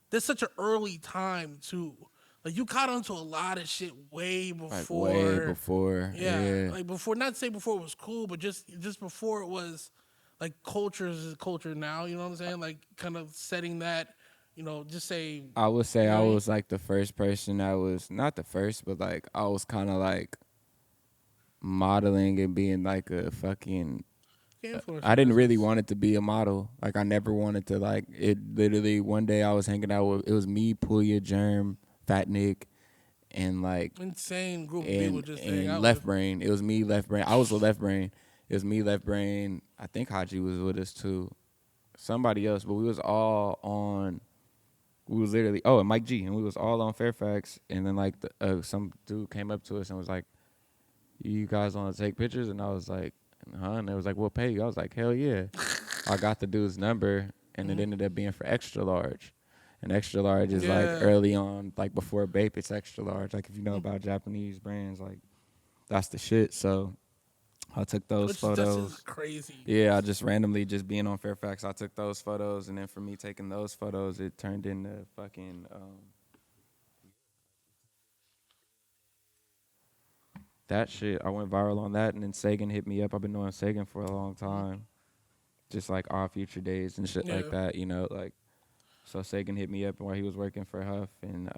Speaker 1: There's such an early time too. Like you caught onto a lot of shit way before.
Speaker 2: Like way before,
Speaker 1: Yeah, like before. Not to say before it was cool, but just before it was like culture is culture now. You know what I'm saying? Like kind of setting that. Just say.
Speaker 2: I would say I
Speaker 1: Right?
Speaker 2: was like the first person that was not the first, but like I was kind of like modeling and being like a fucking
Speaker 1: influence
Speaker 2: I
Speaker 1: your
Speaker 2: didn't really
Speaker 1: business.
Speaker 2: want it to be a model. Like I never wanted to like it. Literally, one day I was hanging out with it was me, Puya, Germ, Fat Nick, and like
Speaker 1: Insane group of people just to hang
Speaker 2: and
Speaker 1: out
Speaker 2: Left
Speaker 1: with.
Speaker 2: Brain. It was me, Left Brain. I was the Left Brain. It was me, Left Brain. I think Haji was with us too. Somebody else, but we was all on. We was literally and Mike G, and we was all on Fairfax. And then like some dude came up to us and was like, "You guys want to take pictures?" And I was like, "Huh?" And they was like, "We'll pay you." I was like, "Hell yeah!" I got the dude's number, and it ended up being for extra large. And extra large is like
Speaker 1: Yeah.
Speaker 2: early on, like before Bape, it's extra large. Like if you know about Japanese brands, like that's the shit. So I took those
Speaker 1: Which is that's
Speaker 2: photos.
Speaker 1: just crazy.
Speaker 2: Yeah, I just randomly just being on Fairfax, I took those photos, and then for me taking those photos, it turned into fucking that shit. I went viral on that, and then Sagan hit me up. I've been knowing Sagan for a long time, just like All Future Days and shit like
Speaker 1: Yeah.
Speaker 2: that. You know, like so Sagan hit me up while he was working for Huff, and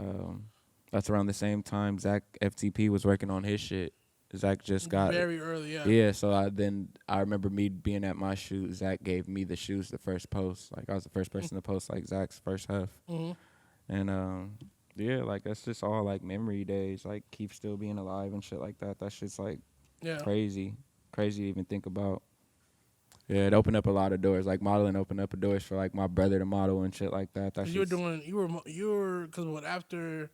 Speaker 2: that's around the same time Zach FTP was working on his shit. Zach just got
Speaker 1: Very early, yeah.
Speaker 2: yeah. So I remember me being at my shoot. Zach gave me the shoes the first post. Like I was the first person to post like Zach's first Huff,
Speaker 1: Mm-hmm.
Speaker 2: and yeah, like that's just all like memory days. Like keep still being alive and shit like that. That's just like
Speaker 1: Yeah.
Speaker 2: crazy, crazy to even think about. Yeah, it opened up a lot of doors. Like modeling opened up doors for like my brother to model and shit like that. That's
Speaker 1: Cause you were
Speaker 2: just
Speaker 1: doing, you were, cause what after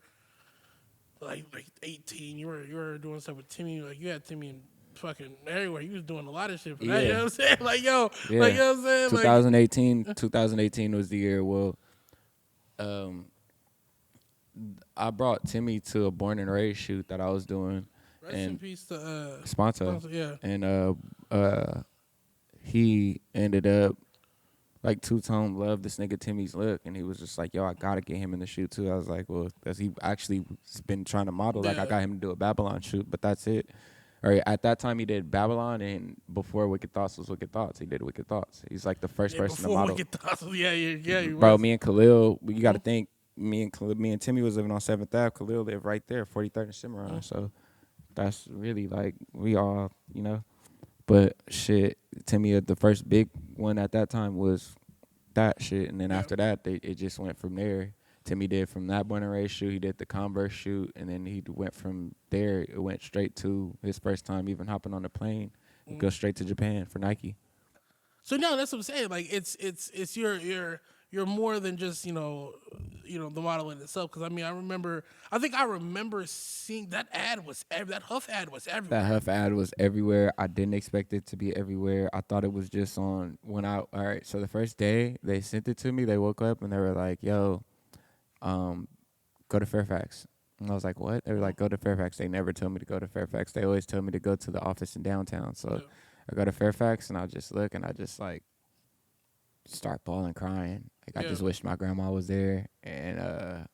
Speaker 1: like 18, you were doing stuff with Timmy. Like you had Timmy in fucking everywhere. You was doing a lot of shit for that. You know
Speaker 2: yeah,
Speaker 1: what I'm saying? Like yo, like
Speaker 2: yeah.
Speaker 1: you know what I'm saying? Like
Speaker 2: 2018 was the year. Well, um, I brought Timmy to a born and raised shoot that I was doing,
Speaker 1: rest in
Speaker 2: and
Speaker 1: peace to
Speaker 2: Sponto,
Speaker 1: Sponsor, yeah.
Speaker 2: and he ended up like Two Tone loved this nigga Timmy's look, and he was just like, "Yo, I gotta get him in the shoot too." I was like, "Well, cause he actually has been trying to model. Like, I
Speaker 1: Yeah.
Speaker 2: got him to do a Babylon shoot, but that's it." Or at that time, he did Babylon, and before Wicked Thoughts was Wicked Thoughts, he did Wicked Thoughts. He's like the first
Speaker 1: Yeah,
Speaker 2: person to
Speaker 1: before we
Speaker 2: model.
Speaker 1: get the hustle, yeah, you
Speaker 2: Bro,
Speaker 1: was.
Speaker 2: me and Khalil, you got to think, me and Timmy was living on 7th Ave. Khalil lived right there, 43rd and Cimarron. So that's really like we all, you know. But shit, Timmy, the first big one at that time was that shit, and then
Speaker 1: Yeah.
Speaker 2: after that, it just went from there. Timmy did from that born and raised shoot, he did the Converse shoot, and then he went from there. It went straight to his first time even hopping on the plane. Go straight to Japan for Nike.
Speaker 1: So no, that's what I'm saying. Like it's you're more than just the model in itself. Because I mean, I think I remember seeing that ad was that Huff ad was
Speaker 2: That
Speaker 1: everywhere.
Speaker 2: Huff ad was everywhere. I didn't expect it to be everywhere. I thought it was just on when I. All right, so the first day they sent it to me, they woke up and they were like, "Yo, go to Fairfax." And I was like, "What?" They were like, "Go to Fairfax." They never told me to go to Fairfax. They always told me to go to the office in downtown. So
Speaker 1: Yeah.
Speaker 2: I go to Fairfax and I just look and I just like start bawling, crying. Like I
Speaker 1: Yeah.
Speaker 2: just wished my grandma was there, and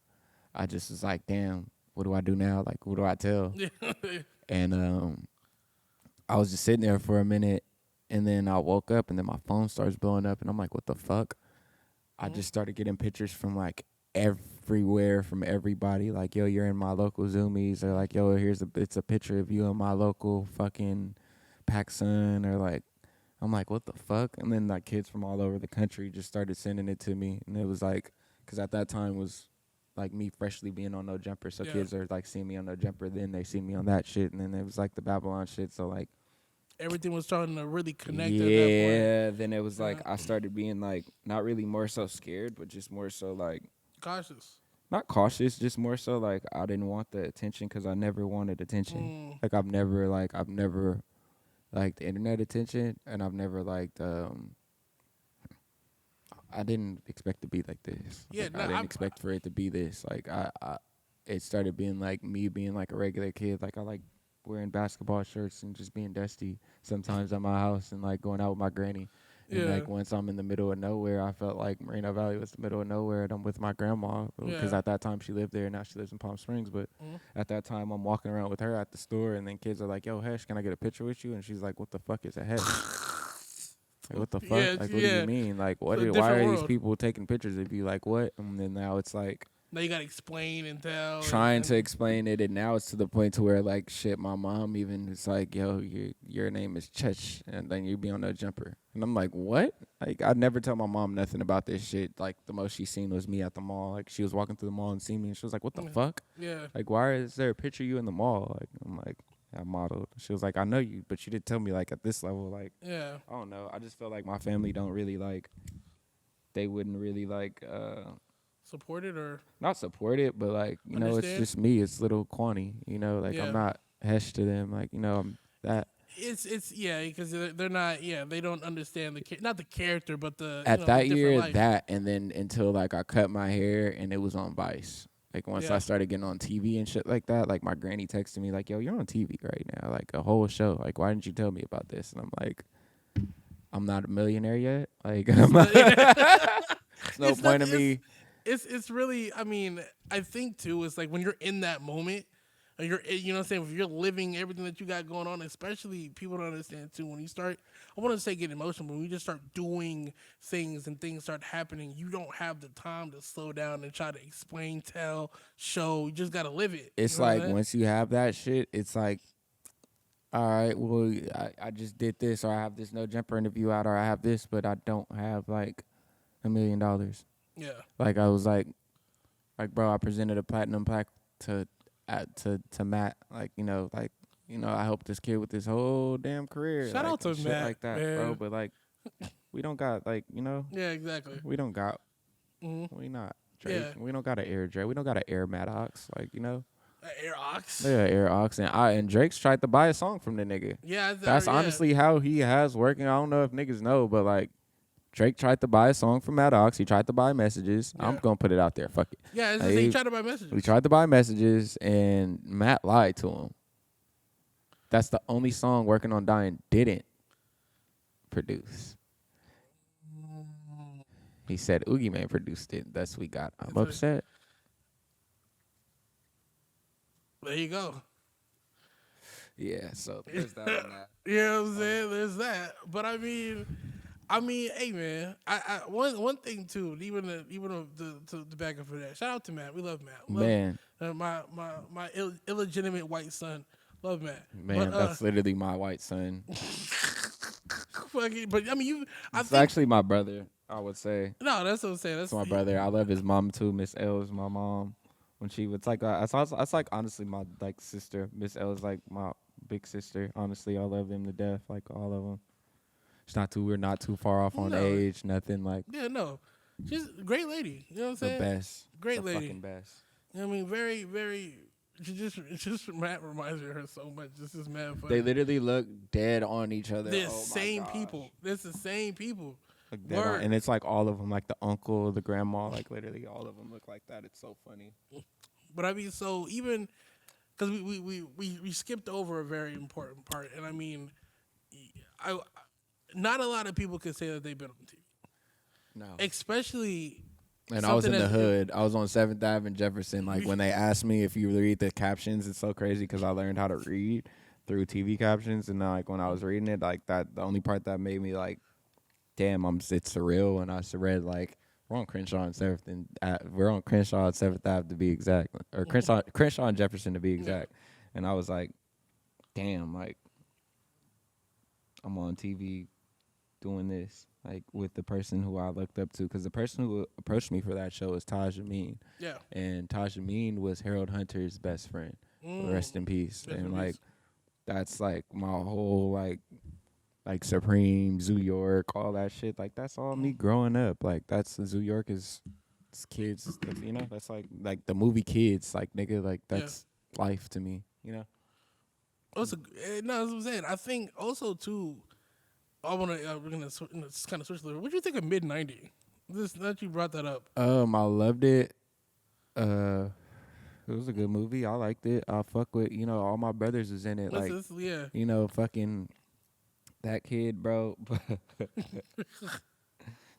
Speaker 2: I just was like, "Damn, what do I do now? Like, what do I tell?"
Speaker 1: Yeah.
Speaker 2: And I was just sitting there for a minute, and then I woke up, and then my phone starts blowing up, and I'm like, "What the fuck?" I just started getting pictures from like everywhere, from everybody. Like, "Yo, you're in my local Zoomies," or like, "Yo, it's a picture of you in my local fucking PacSun," or like, I'm like, "What the fuck?" And then like kids from all over the country just started sending it to me, and it was like, because at that time was like me freshly being on No Jumper, so
Speaker 1: Yeah.
Speaker 2: kids are like seeing me on No Jumper, then they see me on that shit, and then it was like the Babylon shit, so like.
Speaker 1: Everything was starting to really connect at that point.
Speaker 2: Yeah, then it was like
Speaker 1: Yeah.
Speaker 2: I started being like not really more so scared, but just more so like
Speaker 1: Cautious.
Speaker 2: not cautious, just more so like I didn't want the attention because I never wanted attention. Like I've never liked internet attention, and I've never liked I didn't expect to be like this.
Speaker 1: Yeah.
Speaker 2: Like
Speaker 1: No,
Speaker 2: I didn't expect for it to be this. Like I it started being like me being like a regular kid. Like I like wearing basketball shirts and just being dusty sometimes at my house and like going out with my granny. And
Speaker 1: Yeah.
Speaker 2: like once I'm in the middle of nowhere, I felt like Moreno Valley was the middle of nowhere, and I'm with my grandma because
Speaker 1: Yeah.
Speaker 2: at that time she lived there. Now she lives in Palm Springs, but
Speaker 1: Mhm.
Speaker 2: at that time I'm walking around with her at the store, and then kids are like, "Yo, Hesh, can I get a picture with you?" And she's like, "What the fuck is a Hesh?" Like, what the fuck?
Speaker 1: Yeah.
Speaker 2: Like, what do you
Speaker 1: Yeah.
Speaker 2: mean? Like,
Speaker 1: It's a
Speaker 2: why
Speaker 1: different
Speaker 2: are these
Speaker 1: world.
Speaker 2: people taking pictures of you? Like, what? And then now it's like,
Speaker 1: Now you gotta explain and tell.
Speaker 2: Trying to explain it, and now it's to the point to where like shit. My mom even is like, "Yo, your name is Chech, and then you be on that jumper." And I'm like, "What?" Like I never tell my mom nothing about this shit. Like the most she seen was me at the mall. Like she was walking through the mall and seen me, and she was like, "What the fuck?"
Speaker 1: Yeah.
Speaker 2: Like why is there a picture of you in the mall? Like I'm like, I modeled. She was like, "I know you, but you didn't tell me like at this level." Like
Speaker 1: Yeah.
Speaker 2: I don't know. I just feel like my family don't really like. They wouldn't really like.
Speaker 1: Support it or
Speaker 2: Not support it, but like know, it's
Speaker 1: understand?
Speaker 2: just me. It's little Quani. Like
Speaker 1: Yeah.
Speaker 2: I'm not Hesh to them. Like I'm that.
Speaker 1: It's yeah, because they're not, they don't understand not the character, but the
Speaker 2: At
Speaker 1: the
Speaker 2: that
Speaker 1: different
Speaker 2: year,
Speaker 1: life.
Speaker 2: that, and then until like I cut my hair and it was on Vice. Like once
Speaker 1: Yeah.
Speaker 2: I started getting on TV and shit like that, like my granny texted me like, "Yo, you're on TV right now, like a whole show. Like why didn't you tell me about this?" And I'm like, "I'm not a millionaire yet. Like I'm not, there's no
Speaker 1: It's
Speaker 2: point
Speaker 1: not.
Speaker 2: of me."
Speaker 1: It's really. I mean, I think too. It's like when you're in that moment, and you're, what I'm saying. If you're living everything that you got going on, especially people don't understand too. When you start, I want to say get emotional, but when you just start doing things and things start happening, you don't have the time to slow down and try to explain, tell, show. You just gotta live it.
Speaker 2: It's
Speaker 1: You know what I'm
Speaker 2: like
Speaker 1: saying?
Speaker 2: once you have that shit, it's like, all right, well, I just did this, or I have this no jumper interview out, or I have this, but I don't have like $1 million.
Speaker 1: Yeah.
Speaker 2: Like I was like, bro, I presented a platinum plaque to Matt, like I helped this kid with his whole damn career,
Speaker 1: Shout
Speaker 2: like
Speaker 1: out to
Speaker 2: shit
Speaker 1: Matt,
Speaker 2: like that,
Speaker 1: man.
Speaker 2: bro. But like, we don't got like
Speaker 1: Yeah, exactly.
Speaker 2: we don't got
Speaker 1: Hmm.
Speaker 2: we not Drake.
Speaker 1: Yeah.
Speaker 2: We don't got an air Drake. We don't got an air Maddox, like
Speaker 1: Air Ox.
Speaker 2: Yeah, air Ox, and Drake's tried to buy a song from the nigga.
Speaker 1: Yeah,
Speaker 2: That's
Speaker 1: yeah.
Speaker 2: honestly how he has working. I don't know if niggas know, but like Drake tried to buy a song from Maddox. He tried to buy messages.
Speaker 1: Yeah.
Speaker 2: I'm gonna put it out there. Fuck it.
Speaker 1: Yeah, it's
Speaker 2: Like,
Speaker 1: just, he tried to buy messages.
Speaker 2: we tried to buy messages, and Matt lied to him. That's the only song Working on Dying didn't produce. He said Oogie Man produced it. That's what we got. I'm upset.
Speaker 1: There you go.
Speaker 2: Yeah, so there's that on that.
Speaker 1: You know what I'm saying? There's that. But I mean, hey man, I one thing too, even the back up for that. Shout out to Matt. We love Matt.
Speaker 2: Man.
Speaker 1: My illegitimate white son. Love Matt.
Speaker 2: Man,
Speaker 1: but,
Speaker 2: that's literally my white son.
Speaker 1: But I mean,
Speaker 2: It's actually my brother, I would say.
Speaker 1: No, that's what I'm saying. That's
Speaker 2: my brother. I love his mom too. Miss L is my mom. When she was like, that's like honestly my like sister. Miss L is like my big sister. Honestly, I love them to death. Like all of them. We're not too far off on age. Nothing like.
Speaker 1: Yeah, no, she's a great lady. You know what I'm saying?
Speaker 2: The best.
Speaker 1: Great
Speaker 2: the
Speaker 1: lady.
Speaker 2: Fucking best.
Speaker 1: You know what I mean, very, very. Just Matt reminds me of her so much. This is mad funny.
Speaker 2: They literally look dead on each other.
Speaker 1: They're same people. It's the same people.
Speaker 2: And it's like all of them, like the uncle, the grandma, like literally all of them look like that. It's so funny.
Speaker 1: But I mean, so even because we skipped over a very important part, and I mean, not a lot of people can say that they've been on TV.
Speaker 2: No.
Speaker 1: Especially.
Speaker 2: And I was in the hood. I was on 7th Ave in Jefferson. Like when they asked me if you read the captions, it's so crazy because I learned how to read through TV captions. And like when I was reading it, like that, the only part that made me like, damn, it's surreal. And I read like, we're on Crenshaw and 7th, and we're on Crenshaw and 7th Ave to be exact, or Crenshaw and Jefferson to be exact. And I was like, damn, like I'm on TV doing this. Like with the person who I looked up to, because the person who approached me for that show was Taj Amin.
Speaker 1: Yeah.
Speaker 2: And Taj Amin was Harold Hunter's best friend. Rest in peace. And like, that's like my whole like Supreme, Zoo York, all that shit. Like that's all me growing up. Like that's Zoo York is kids. That's like the movie Kids. Like nigga, like that's life to me.
Speaker 1: Also, no, that's what I'm saying. I think also too. We're gonna kind of switch a little. What do you think of mid-90s? That you brought that up.
Speaker 2: I loved it. It was a good movie. I liked it. I fuck with all my brothers was in it. Fucking that kid, bro.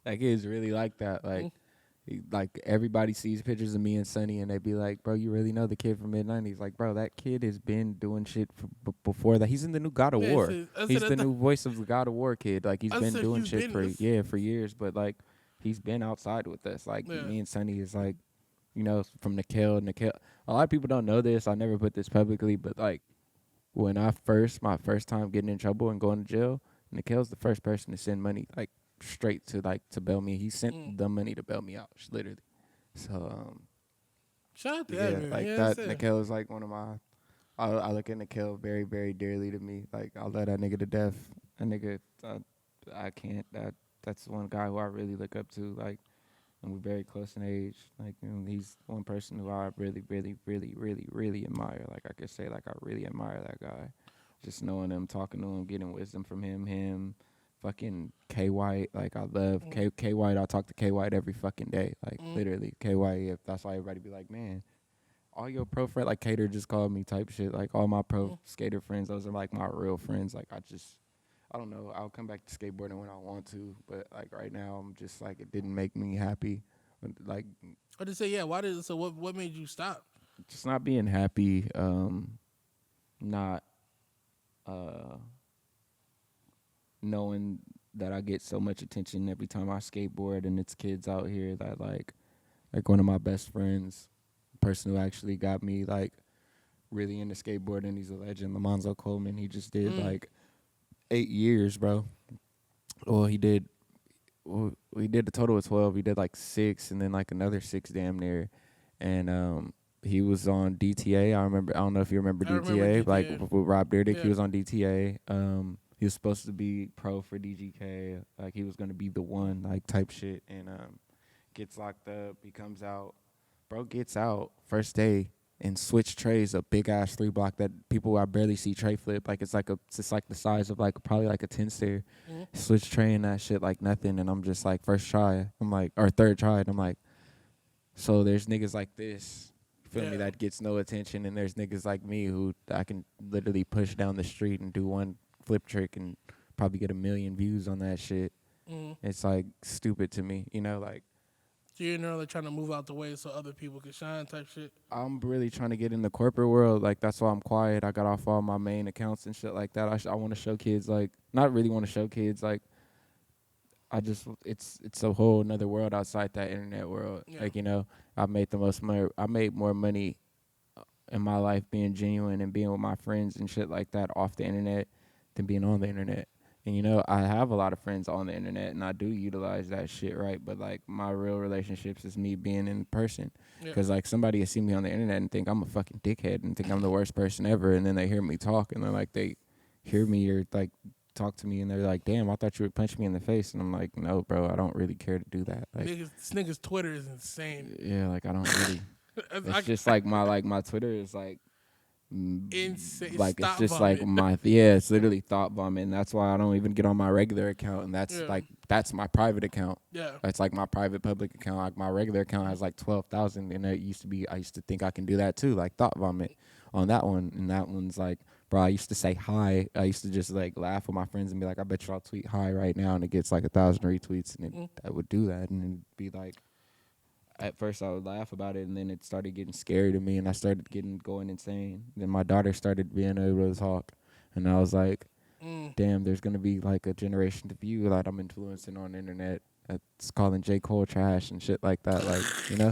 Speaker 2: That kid's really like that. Like everybody sees pictures of me and Sonny, and they be like, "Bro, you really know the kid from mid-90s?" Like, bro, that kid has been doing shit before that. He's in the new God of War. He's the new voice of the God of War kid. Like, he's been doing shit for years. But like, he's been outside with us. Like, me and Sonny is like, from Nikhil. A lot of people don't know this. I never put this publicly, but like when my first time getting in trouble and going to jail, Nikhil's the first person to send money like straight to bail me. He sent the money to bail me out, literally. So
Speaker 1: Shout out to that
Speaker 2: yeah,
Speaker 1: man.
Speaker 2: like
Speaker 1: Yeah, that's
Speaker 2: that.
Speaker 1: it.
Speaker 2: Nikhil is like one of my. I look at Nikhil very, very dearly to me. Like I love that nigga to death. That nigga, I can't. That's one guy who I really look up to. Like, and we're very close in age. Like, he's one person who I really, really, really, really, really admire. Like I could say, like I really admire that guy. Just knowing him, talking to him, getting wisdom from him, fucking K White. Like I love K White. I talk to K White every fucking day. Like literally K White. If that's why everybody be like, man, all your pro friends, like Cater just called me type shit. Like all my pro skater friends, those are like my real friends. Like I don't know. I'll come back to skateboarding when I want to, but like right now, I'm just like it didn't make me happy. Like
Speaker 1: I just say, yeah. Why did so? What made you stop?
Speaker 2: just not being happy. Not uh knowing that I get so much attention every time I skateboard, and it's kids out here that like one of my best friends, person who actually got me like really into skateboarding. He's a legend, Lamonzo Coleman. He just did like 8 years, bro. Well, he did. Well, we did a total of 12. He did like 6, and then like another 6 damn near, and he was on DTA. I remember. I don't know if you remember
Speaker 1: I remember
Speaker 2: DTA. Like
Speaker 1: DTA.
Speaker 2: with Rob Dyrdek, he
Speaker 1: Yeah.
Speaker 2: was on DTA. He was supposed to be pro for DGK. Like he was gonna be the one, like type shit, and gets locked up. He comes out. Bro gets out first day and switch trays a big ass 3 block that people I barely see tray flip. Like it's like the size of like probably like a 10 stair. Switch tray and that shit like nothing, and I'm just like first try. I'm like or third try, and I'm like, so there's niggas like this. Feel me?
Speaker 1: Yeah.
Speaker 2: That gets no attention, and there's niggas like me who I can literally push down the street and do one flip trick and probably get 1 million views on that shit. It's like stupid to me, like.
Speaker 1: So you're really trying to move out the way so other people can shine, type shit.
Speaker 2: I'm really trying to get in the corporate world. Like, that's why I'm quiet. I got off all my main accounts and shit like that. I want to show kids, like, not really want to show kids, like, it's a whole another world outside that internet world.
Speaker 1: Yeah.
Speaker 2: Like, I made the most money. I made more money in my life being genuine and being with my friends and shit like that off the internet than being on the internet. And I have a lot of friends on the internet, and I do utilize that shit, right? But like my real relationships is me being in person, because like somebody will see me on the internet and think I'm a fucking dickhead and think I'm the worst person ever, and then they hear me talk and they're like they hear me or like talk to me and they're like, damn, I thought you would punch me in the face, and I'm like, no, bro, I don't really care to do that. Like,
Speaker 1: This nigga's Twitter is insane.
Speaker 2: yeah, like I don't really.
Speaker 1: I,
Speaker 2: It's just like my Twitter is like.
Speaker 1: insane.
Speaker 2: Like it's
Speaker 1: Stop
Speaker 2: just like
Speaker 1: vomit.
Speaker 2: it's literally thought vomit, and that's why I don't even get on my regular account, and that's my private account.
Speaker 1: Yeah.
Speaker 2: It's like my private public account. Like my regular account has like 12,000, and I used to think I can do that too, like thought vomit on that one, and that one's like, bro, I used to say hi. I used to just like laugh with my friends and be like, I bet you I'll tweet hi right now, and it gets like 1,000 retweets, and I would do that, and it'd be like. At first I would laugh about it, and then it started getting scary to me, and I started going insane. Then my daughter started being able to talk, and I was like, damn, there's going to be like a generation of you that I'm influencing on the internet that's calling J. Cole trash and shit like that. Like,
Speaker 1: Yeah,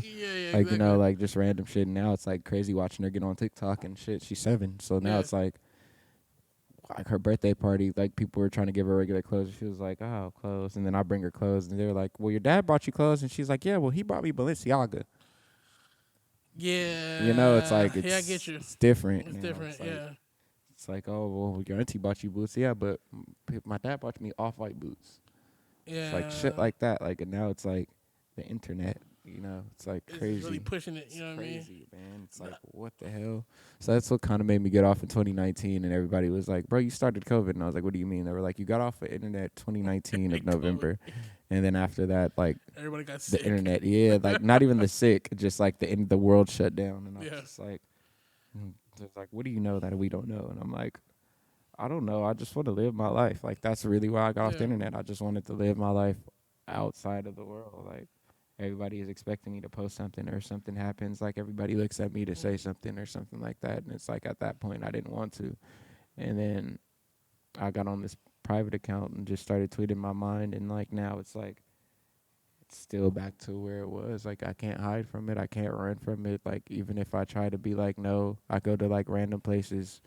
Speaker 2: like,
Speaker 1: exactly.
Speaker 2: like just random shit. And now it's like crazy watching her get on TikTok and shit. She's 7. So now it's like her birthday party, like people were trying to give her regular clothes. She was like, "Oh, clothes," and then I bring her clothes, and they're like, "Well, your dad brought you clothes," and she's like, "Yeah, well, he brought me Balenciaga."
Speaker 1: Yeah.
Speaker 2: It's like
Speaker 1: Yeah, I get you.
Speaker 2: it's different.
Speaker 1: It's different.
Speaker 2: It's like,
Speaker 1: Yeah.
Speaker 2: it's like, oh well, your auntie bought you boots, yeah, but my dad bought me off-white boots.
Speaker 1: Yeah.
Speaker 2: It's like shit like that. Like, and now it's like the internet. It's like
Speaker 1: It's
Speaker 2: crazy.
Speaker 1: really pushing it. You know what I mean?
Speaker 2: Crazy, man. It's like, what the hell? So that's what kind of made me get off in 2019, and everybody was like, bro, you started COVID. And I was like, what do you mean? They were like, you got off the internet 2019 of November. And then after that, like,
Speaker 1: Everybody got
Speaker 2: the
Speaker 1: sick.
Speaker 2: internet, like, not even the sick, just like the world shut down. And I was just like, it's like, what do you know that we don't know? And I'm like, I don't know. I just want to live my life. Like, that's really why I got off the internet. I just wanted to live my life outside of the world. Like, everybody is expecting me to post something, or something happens, like everybody looks at me to say something or something like that, and it's like at that point I didn't want to. And then I got on this private account and just started tweeting my mind, and like now it's still back to where it was. Like I can't hide from it. I can't run from it. Like even if I try to be like, no, I go to like random places.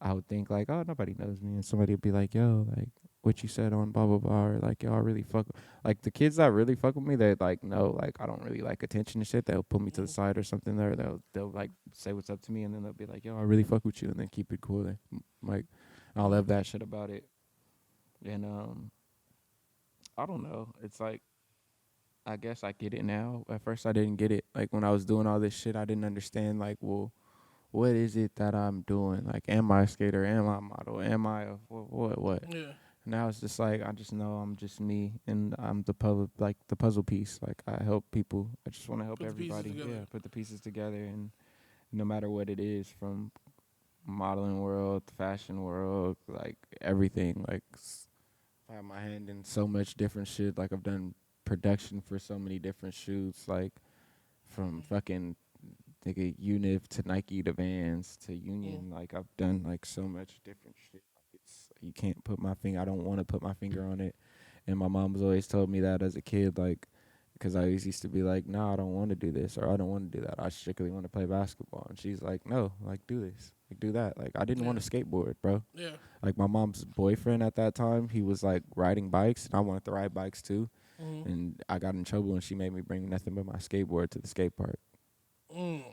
Speaker 2: I would think like, oh, nobody knows me, and somebody would be like, yo, like what you said on blah blah blah, or like, yo, I really fuck. Like the kids that really fuck with me, they like know like I don't really like attention and shit. They'll put me to the side or something there. They'll like say what's up to me, and then they'll be like, yo, I really fuck with you, and then keep it cool. Like I love that shit about it. And I don't know. It's like I guess I get it now. At first, I didn't get it. Like when I was doing all this shit, I didn't understand. Like, well, what is it that I'm doing? Like, am I a skater? Am I a model? Am I a what?
Speaker 1: Yeah.
Speaker 2: Now it's just like I just know I'm just me, and I'm the puzzle, like the puzzle piece. Like I help people. I just want to help
Speaker 1: Put the pieces
Speaker 2: everybody.
Speaker 1: together.
Speaker 2: Yeah, put the pieces together, and no matter what it is, from modeling world, fashion world, like everything. Like I have my hand in so much different shit. Like I've done production for so many different shoots. Like from fucking nigga Unif to Nike to Vans to
Speaker 1: Mm.
Speaker 2: Union. Like I've done like so much different shit. Like it's you can't put my finger. I don't want to put my finger on it. And my mom has always told me that as a kid, like, because I always used to be like, no, I don't want to do this or I don't want to do that. I strictly want to play basketball. And she's like, no, like do this, like do that. Like I didn't
Speaker 1: Yeah.
Speaker 2: want to skateboard, bro.
Speaker 1: Yeah.
Speaker 2: Like my mom's boyfriend at that time, he was like riding bikes, and I wanted to ride bikes too.
Speaker 1: Mm.
Speaker 2: And I got in trouble, and she made me bring nothing but my skateboard to the skate park.
Speaker 1: Mm.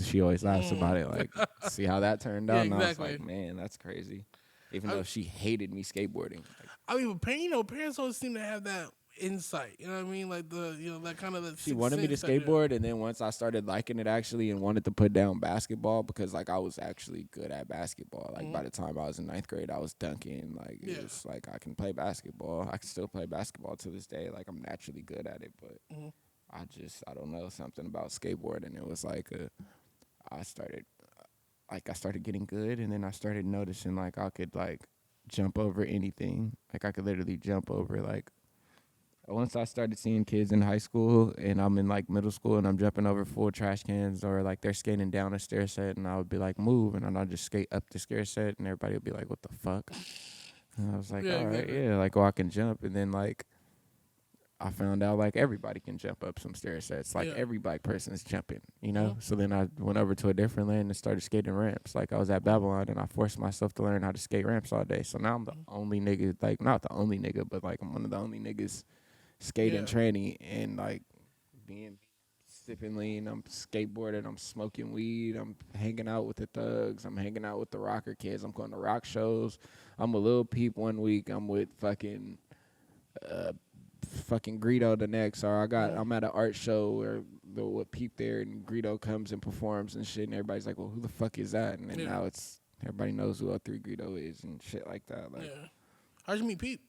Speaker 2: She always laughs about
Speaker 1: Mm.
Speaker 2: it, like, see how that turned
Speaker 1: Yeah,
Speaker 2: out, and I was
Speaker 1: exactly.
Speaker 2: like, man, that's crazy. Even
Speaker 1: I,
Speaker 2: though she hated me skateboarding, like,
Speaker 1: I mean, parents always seem to have that insight. You know what I mean? Like that kind of the
Speaker 2: she
Speaker 1: sixth
Speaker 2: wanted me to
Speaker 1: sense that yeah.
Speaker 2: skateboard, and then once I started liking it actually, and wanted to put down basketball because like I was actually good at basketball. Like by the time I was in ninth grade, I was dunking. Like it
Speaker 1: Yeah.
Speaker 2: was like I can play basketball. I can still play basketball to this day. Like I'm naturally good at it, but I don't know something about skateboarding. It was like I started I started getting good, and then I started noticing like I could like jump over anything. Like I could literally jump over like once I started seeing kids in high school and I'm in like middle school and I'm jumping over full trash cans or like they're skating down a stair set and I would be like move and then I'd just skate up the stair set and everybody would be like, what the fuck? And I was like,
Speaker 1: Yeah,
Speaker 2: all right,
Speaker 1: exactly.
Speaker 2: yeah, like oh I can jump, and then like I found out like everybody can jump up some stair sets. Like
Speaker 1: Yeah.
Speaker 2: every black person is jumping, you know?
Speaker 1: Mhm.
Speaker 2: So then I went over to a different lane and started skating ramps. Like I was at Babylon and I forced myself to learn how to skate ramps all day. So now I'm the only nigga, like not the only nigga, but like I'm one of the only niggas skating
Speaker 1: Yeah.
Speaker 2: training and like being sipping lean, I'm skateboarding, I'm smoking weed, I'm hanging out with the thugs, I'm hanging out with the rocker kids, I'm going to rock shows. I'm a little peep one week, I'm with uh fucking Greedo the next, or I'm at an art show where the what peep there and Greedo comes and performs and shit, and everybody's like, well, who the fuck is that? And then
Speaker 1: Yeah.
Speaker 2: now it's everybody knows who O3 Greedo is and shit like that. Like,
Speaker 1: Yeah. How'd you meet Pete?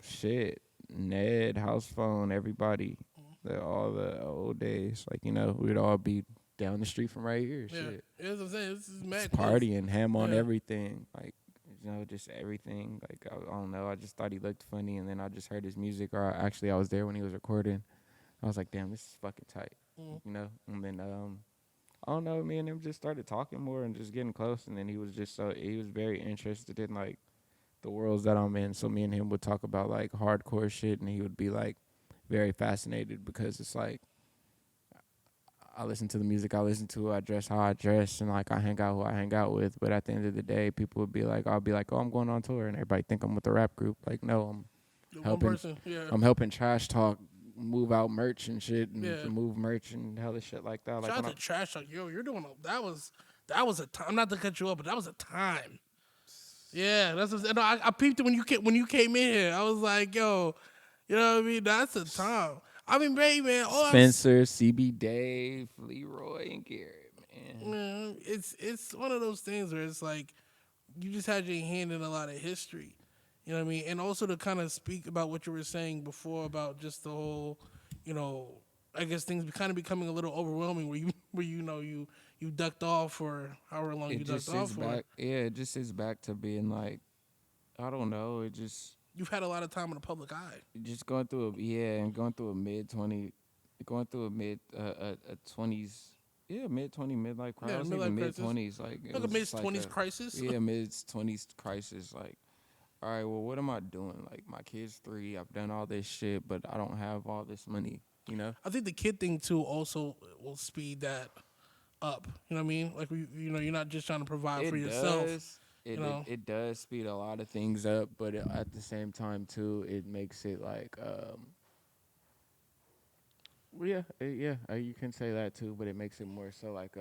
Speaker 2: shit, Ned, house phone, everybody, all the old days, like we'd all be down the street from right here,
Speaker 1: Yeah.
Speaker 2: shit.
Speaker 1: Yeah, that's what I'm saying. This is
Speaker 2: Just
Speaker 1: mad close.
Speaker 2: partying, ham on
Speaker 1: Yeah.
Speaker 2: everything, like just everything. Like I don't know, I just thought he looked funny, and then I just heard his music. Or actually, I was there when he was recording. I was like, damn, this is fucking tight, And then I don't know, me and him just started talking more and just getting close. And then he was very interested in like the worlds that I'm in. So me and him would talk about like hardcore shit, and he would be like very fascinated because it's like I listen to the music I listen to, I dress how I dress, and like I hang out who I hang out with. But at the end of the day, people would be like, I'll be like, oh, I'm going on tour, and everybody think I'm with the rap group. Like, no,
Speaker 1: One
Speaker 2: helping,
Speaker 1: person. Yeah.
Speaker 2: I'm helping Trash Talk move out merch and shit, and
Speaker 1: Yeah.
Speaker 2: move merch and hella shit like that. Like
Speaker 1: Shout
Speaker 2: when
Speaker 1: out to Trash Talk. Yo, you're doing that was a time. Not to cut you up, but that was a time. Yeah, that's what, no, I peeped it when you came in here. I was like, yo, you know what I mean? That's a time. I mean, baby, man,
Speaker 2: Spencer, CB Dave, Leroy, and Garrett, man.
Speaker 1: man, it's one of those things where it's like you just had your hand in a lot of history. You know what I mean? And also to kind of speak about what you were saying before about just the whole, you know, I guess things kind of becoming a little overwhelming where you ducked off for however long
Speaker 2: It
Speaker 1: you ducked
Speaker 2: just
Speaker 1: off
Speaker 2: is
Speaker 1: for.
Speaker 2: back. Yeah, it just is back to being like I don't know.
Speaker 1: You've had a lot of time in the public eye.
Speaker 2: Just going through and going through a going through a 20s, yeah, mid 20 midlife crisis.
Speaker 1: Yeah,
Speaker 2: I would say even
Speaker 1: midlife
Speaker 2: mid
Speaker 1: crisis.
Speaker 2: 20s, like it
Speaker 1: Like a
Speaker 2: was
Speaker 1: mid
Speaker 2: just like
Speaker 1: twenties
Speaker 2: a
Speaker 1: crisis.
Speaker 2: mid 20s crisis. Like all right, well, what am I doing? Like, my kid's 3. I've done all this shit, but I don't have all this money, you know?
Speaker 1: I think the kid thing too also will speed that up. You know what I mean? Like you're not just trying to provide for
Speaker 2: It
Speaker 1: yourself.
Speaker 2: does.
Speaker 1: You know?
Speaker 2: It does speed a lot of things up, but at the same time, too, it makes it like, well, yeah, you can say that too, but it makes it more so like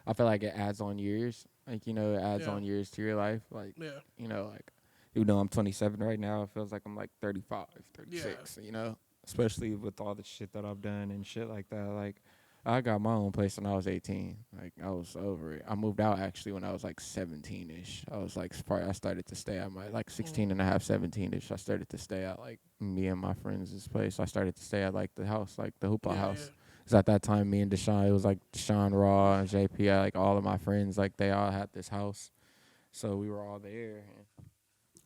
Speaker 2: I feel like it adds on years. Like, it adds
Speaker 1: Yeah.
Speaker 2: on years to your life. Like,
Speaker 1: Yeah.
Speaker 2: like, even though I'm 27 right now, it feels like I'm like 35,
Speaker 1: Yeah.
Speaker 2: 36, especially with all the shit that I've done and shit like that. Like, I got my own place when I was 18. Like, I was over it. I moved out actually when I was like 17-ish. I was like, probably I started to stay at my, like 16 and a half, 17-ish. I started to stay at like me and my friends' place. I started to stay at like the house, like the hoopah
Speaker 1: Yeah.
Speaker 2: house. Because at that time, me and Deshaun, it was like Deshaun Raw and JP, like all of my friends, like they all had this house. So we were all there.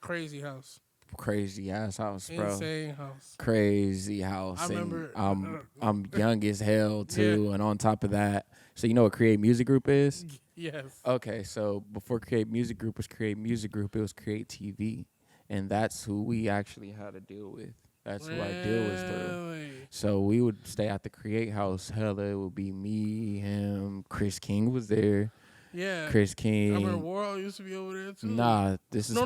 Speaker 1: Crazy house.
Speaker 2: Crazy ass house, bro.
Speaker 1: Insane house.
Speaker 2: Crazy house.
Speaker 1: I remember.
Speaker 2: And I'm young as hell too.
Speaker 1: Yeah.
Speaker 2: And on top of that, so you know what Create Music Group is?
Speaker 1: Yes.
Speaker 2: Okay, so before Create Music Group was Create Music Group, it was Create TV. And that's who we actually had to deal with. That's who our deal was through.
Speaker 1: Really?
Speaker 2: So we would stay at the Create house. Hella, it would be me, him, Chris King was there.
Speaker 1: Yeah.
Speaker 2: Chris
Speaker 1: I remember
Speaker 2: King.
Speaker 1: World used to be over there too.
Speaker 2: Nah, this is
Speaker 1: No.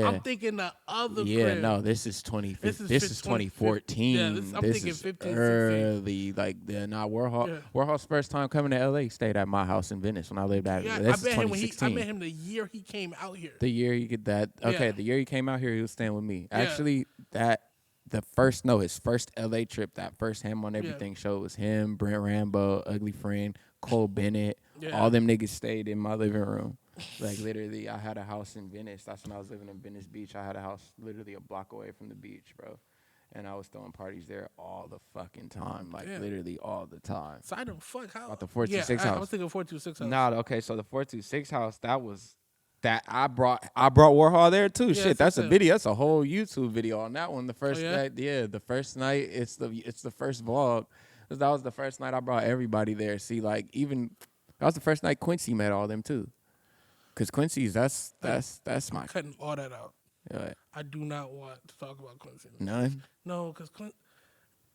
Speaker 1: I'm thinking the other crib.
Speaker 2: no, this is 2015. This is 2014.
Speaker 1: Yeah, I'm
Speaker 2: this
Speaker 1: thinking
Speaker 2: is
Speaker 1: 15, 16.
Speaker 2: early. Like, Warhol.
Speaker 1: Yeah.
Speaker 2: Warhol's first time coming to LA stayed at my house in Venice when I lived at.
Speaker 1: Yeah,
Speaker 2: This is
Speaker 1: I
Speaker 2: 2016.
Speaker 1: met him the year he came out here.
Speaker 2: The year you get that. Okay,
Speaker 1: Yeah.
Speaker 2: the year he came out here, he was staying with me.
Speaker 1: Yeah.
Speaker 2: Actually, his first LA trip, that first Ham on Everything show was him, Brent Rambo, Ugly Friend, Cole Bennett.
Speaker 1: Yeah.
Speaker 2: All them niggas stayed in my living room. Like, literally, I had a house in Venice. That's when I was living in Venice Beach. I had a house literally a block away from the beach, bro. And I was throwing parties there all the fucking time. Like, literally all the time.
Speaker 1: So I don't fuck how.
Speaker 2: About the 426 house.
Speaker 1: I was thinking 426 house.
Speaker 2: Nah, okay, so the 426 house, I brought Warhol there too.
Speaker 1: Yeah,
Speaker 2: Shit, that's a
Speaker 1: it.
Speaker 2: video. That's a whole YouTube video on that one. The first
Speaker 1: yeah?
Speaker 2: night, the first night. It's the first vlog. That was the first night I brought everybody there. See, like, even that was the first night Quincy met all them too. Cause Quincy's that's my
Speaker 1: I'm cutting all that out.
Speaker 2: yeah.
Speaker 1: I do not want to talk about Quincy.
Speaker 2: None.
Speaker 1: No, because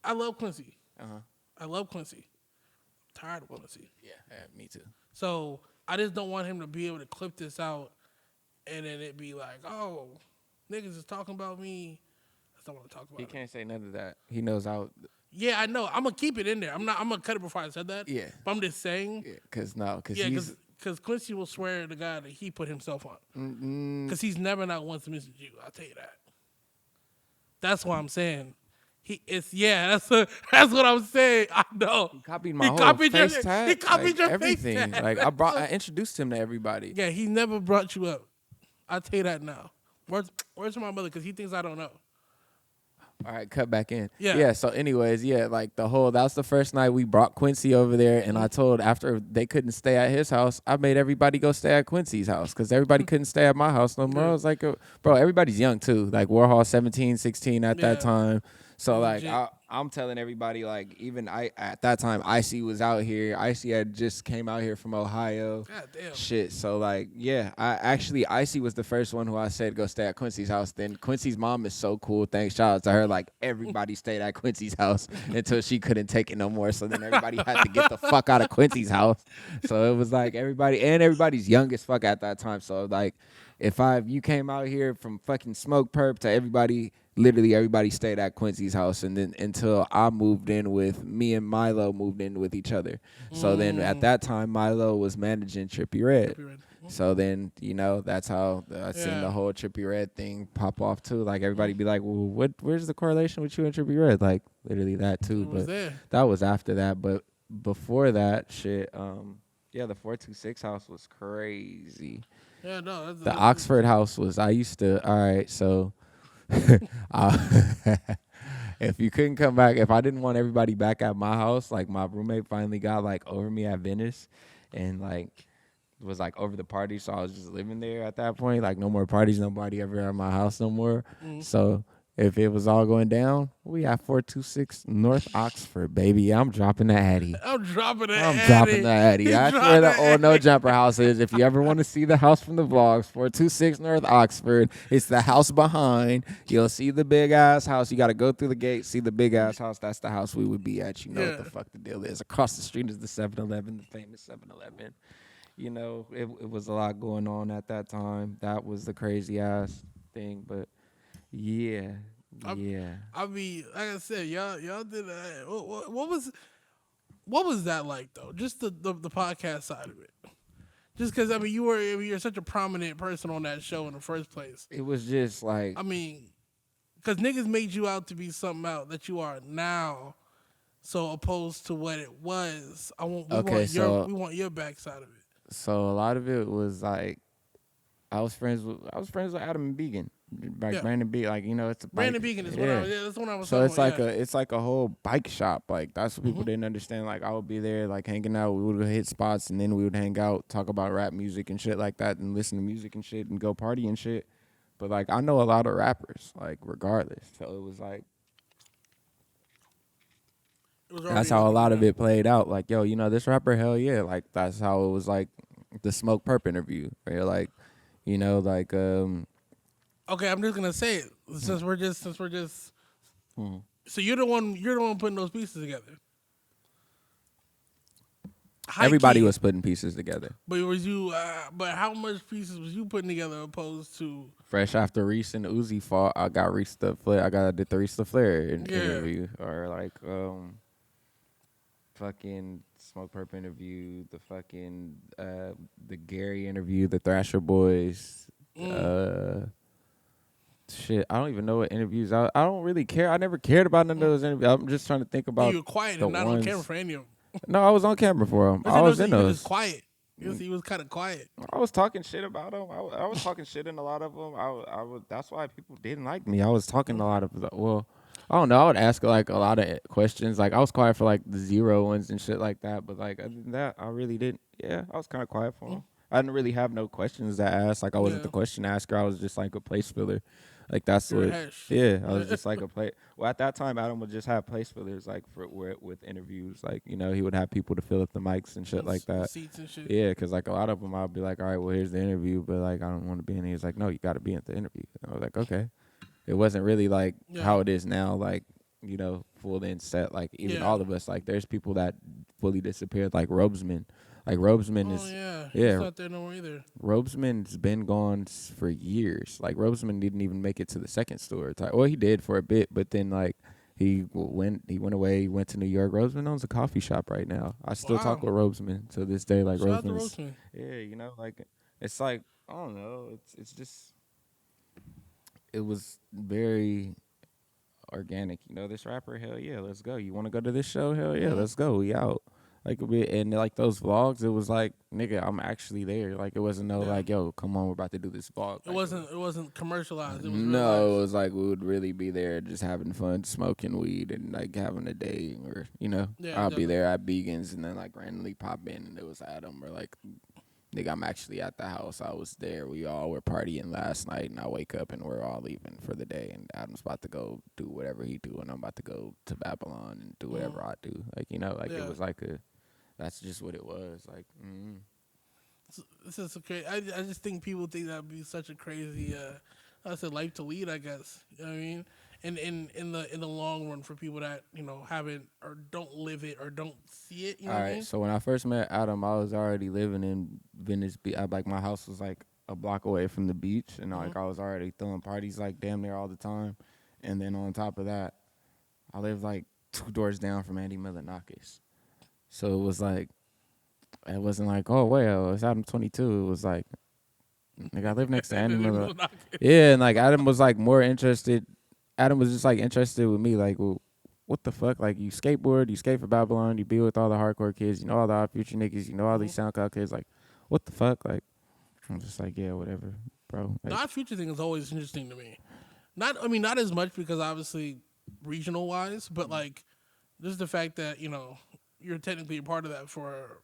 Speaker 1: I love Quincy.
Speaker 2: Uh-huh.
Speaker 1: I love Quincy. I'm tired of Quincy.
Speaker 2: Yeah, me too.
Speaker 1: So I just don't want him to be able to clip this out and then it be like, oh, niggas is talking about me. I just don't want to talk about
Speaker 2: He
Speaker 1: it.
Speaker 2: can't say none of that. He knows how.
Speaker 1: Yeah, I know. I'm gonna keep it in there. I'm gonna cut it before I said that.
Speaker 2: Yeah.
Speaker 1: But I'm just saying.
Speaker 2: Yeah, cause
Speaker 1: Yeah, because Quincy will swear the guy that he put himself on. Because he's never not once mentioned you. I'll tell you that. That's what I'm saying. That's what I'm saying. I know.
Speaker 2: He copied my whole face tag.
Speaker 1: He copied your
Speaker 2: everything.
Speaker 1: face tag.
Speaker 2: Like, I introduced him to everybody.
Speaker 1: Yeah, he never brought you up. I'll tell you that now. Where's my mother? Because he thinks I don't know.
Speaker 2: All right, cut back in.
Speaker 1: Yeah.
Speaker 2: So, anyways, like that was the first night we brought Quincy over there, and I told after they couldn't stay at his house, I made everybody go stay at Quincy's house because everybody couldn't stay at my house no more. I was like, bro, everybody's young too. Like Warhol, 17, 16 at that time. So like I'm telling everybody, like, even at that time Icy was out here. Icy had just came out here from Ohio.
Speaker 1: God damn.
Speaker 2: Shit. So like, Icy was the first one who I said go stay at Quincy's house. Then Quincy's mom is so cool. Thanks, shout out to her. Like, everybody stayed at Quincy's house until she couldn't take it no more. So then everybody had to get the fuck out of Quincy's house. So it was like everybody's young as fuck at that time. So like, if you came out here from fucking Smoke Perp to everybody. Literally everybody stayed at Quincy's house, and then until I moved in with me and Milo moved in with each other. So then at that time Milo was managing Trippie Redd. So then that's how I seen the whole Trippie Redd thing pop off too. Like everybody be like, well, where's the correlation with you and Trippie Redd? Like literally that too. But that was after that. But before that shit, the 426 house was crazy.
Speaker 1: Yeah, no.
Speaker 2: The Oxford house was. I used to. All right, so. If you couldn't come back, if I didn't want everybody back at my house, like my roommate finally got like over me at Venice and like was like over the party. So I was just living there at that point. Like no more parties, nobody ever at my house no more. So If it was all going down, we at 426 North Oxford, baby. I'm dropping the Addy.
Speaker 1: I'm dropping the
Speaker 2: I'm dropping
Speaker 1: Addy.
Speaker 2: the Addy.
Speaker 1: He
Speaker 2: That's
Speaker 1: dropped
Speaker 2: where
Speaker 1: the
Speaker 2: the old No
Speaker 1: Addy.
Speaker 2: Jumper house is. If you ever want to see the house from the vlogs, 426 North Oxford. It's the house behind. You'll see the big ass house. You got to go through the gate, see the big ass house. That's the house we would be at. You know what the
Speaker 1: Yeah.
Speaker 2: fuck the deal is. Across the street is the 7-Eleven, the famous 7-Eleven. You know, it was a lot going on at that time. That was the crazy ass thing. But yeah,
Speaker 1: I,
Speaker 2: yeah.
Speaker 1: I mean, like I said, y'all did that. What was that like though? Just the podcast side of it. Just because you're such a prominent person on that show in the first place.
Speaker 2: It was just like,
Speaker 1: I mean, because niggas made you out to be something out that you are now. So opposed to what it was,
Speaker 2: okay,
Speaker 1: we want your backside of it.
Speaker 2: so a lot of it was like I was friends with Adam and Began, like
Speaker 1: Yeah,
Speaker 2: Brandon B. Like, you know, it's a bike.
Speaker 1: Brandon Beacon is
Speaker 2: Yeah.
Speaker 1: that's what I was
Speaker 2: So
Speaker 1: talking about.
Speaker 2: it's like a whole bike shop. Like that's what people
Speaker 1: Mhm.
Speaker 2: didn't understand. Like I would be there, like hanging out. We would hit spots, and then we would hang out, talk about rap music and shit like that, and listen to music and shit, and go party and shit. But like I know a lot of rappers, like regardless. So it was like
Speaker 1: It was
Speaker 2: that's
Speaker 1: already
Speaker 2: how a lot of
Speaker 1: yeah.
Speaker 2: it played out. Like, yo, you know, this rapper, hell yeah. Like that's how it was like the Smoke Perp interview. Where you're like, you know, like
Speaker 1: Okay, I'm just gonna say it since we're just
Speaker 2: Mhm.
Speaker 1: so you're the one putting those pieces together. High
Speaker 2: everybody
Speaker 1: key,
Speaker 2: was putting pieces together.
Speaker 1: but was you? But how much pieces was you putting together opposed to?
Speaker 2: Fresh after Reese and Uzi fought, I got Reese the Flair. Did the Reese the Flair
Speaker 1: Yeah.
Speaker 2: interview, or like fucking Smoke Perp interview, the fucking the Gary interview, the Thrasher Boys. Shit, I don't even know what interviews. I don't really care. I never cared about none of those interviews. I'm just trying to think
Speaker 1: And
Speaker 2: about
Speaker 1: you were quiet
Speaker 2: the
Speaker 1: and not on camera
Speaker 2: ones.
Speaker 1: for any of them.
Speaker 2: No, I was on camera for them. I was in
Speaker 1: He was just
Speaker 2: those.
Speaker 1: quiet. He was kind of quiet.
Speaker 2: I was talking shit about them. I was talking shit in a lot of them. I was. That's why people didn't like me. I was talking a lot of. Well, I don't know. I would ask like a lot of questions. Like I was quiet for like the zero ones and shit like that. But like other than that, I really didn't. Yeah, I was kind of quiet for them. I didn't really have no questions to ask. Like I wasn't
Speaker 1: Yeah.
Speaker 2: the question asker. I was just like a place filler. Like that's
Speaker 1: You're a
Speaker 2: what.
Speaker 1: Hesh.
Speaker 2: Yeah, I was just like a play. Well, at that time, Adam would just have place fillers like with interviews. Like you know, he would have people to fill up the mics and shit like that.
Speaker 1: Seats and shit.
Speaker 2: Yeah, because like a lot of them, I'll be like, all right, well, here's the interview, but like I don't want to be in. He's like, no, you got to be at the interview. And I was like, okay. It wasn't really like
Speaker 1: Yeah.
Speaker 2: how it is now, like you know, full in set. Like even
Speaker 1: Yeah.
Speaker 2: all of us, like there's people that fully disappeared, like Robesman. Like Robesman
Speaker 1: Oh
Speaker 2: is
Speaker 1: yeah.
Speaker 2: yeah.
Speaker 1: He's not there no more either.
Speaker 2: Robesman's been gone for years. Like Robesman didn't even make it to the second store. Well, he did for a bit, but then like he went away. He went to New York. Robesman owns a coffee shop right now. I still talk with Robesman to this day. Like
Speaker 1: Shout out to
Speaker 2: Robesman's,
Speaker 1: Roastman.
Speaker 2: yeah, you know, like it's like I don't know. It's just it was very organic. You know, this rapper, hell yeah, let's go. You want to go to this show? Hell yeah, let's go. We out. Like and like those vlogs, it was like, nigga, I'm actually there. Like it wasn't no like, yo, come on, we're about to do this vlog.
Speaker 1: It wasn't commercialized. It was real
Speaker 2: No, it
Speaker 1: life.
Speaker 2: was like we would really be there, just having fun, smoking weed, and like having a day, or you know,
Speaker 1: Yeah,
Speaker 2: I'll be
Speaker 1: definitely.
Speaker 2: there at Begans, and then like randomly pop in, and it was Adam, or like, nigga, I'm actually at the house. I was there. We all were partying last night, and I wake up and we're all leaving for the day, and Adam's about to go do whatever he do, and I'm about to go to Babylon and do whatever I do. Like you know, like
Speaker 1: Yeah.
Speaker 2: it was like a. That's just what it was. Like,
Speaker 1: This is okay. I just think people think that'd be such a crazy I said life to lead, I guess. You know what I mean? And in the long run for people that, you know, haven't or don't live it or don't see it, you know
Speaker 2: all
Speaker 1: what I
Speaker 2: right.
Speaker 1: mean?
Speaker 2: So when I first met Adam, I was already living in Venice Beach. Like my house was like a block away from the beach, and like I was already throwing parties like damn near all the time. And then on top of that, I lived like 2 doors down from Andy Milonakis. So it was like, it wasn't like, oh well, it's Adam 22. It was like, nigga, I live next to Andy Milonakis. Yeah, and like Adam was like more interested. Adam was just like interested with me, like, well, what the fuck? Like, you skateboard, you skate for Babylon, you be with all the hardcore kids, you know all the Odd Future niggas, you know all these SoundCloud kids. Like, what the fuck? Like, I'm just like, yeah, whatever, bro.
Speaker 1: The
Speaker 2: Like,
Speaker 1: Odd Future thing is always interesting to me. Not as much because obviously regional wise, but like just the fact that, you know, you're technically a part of that for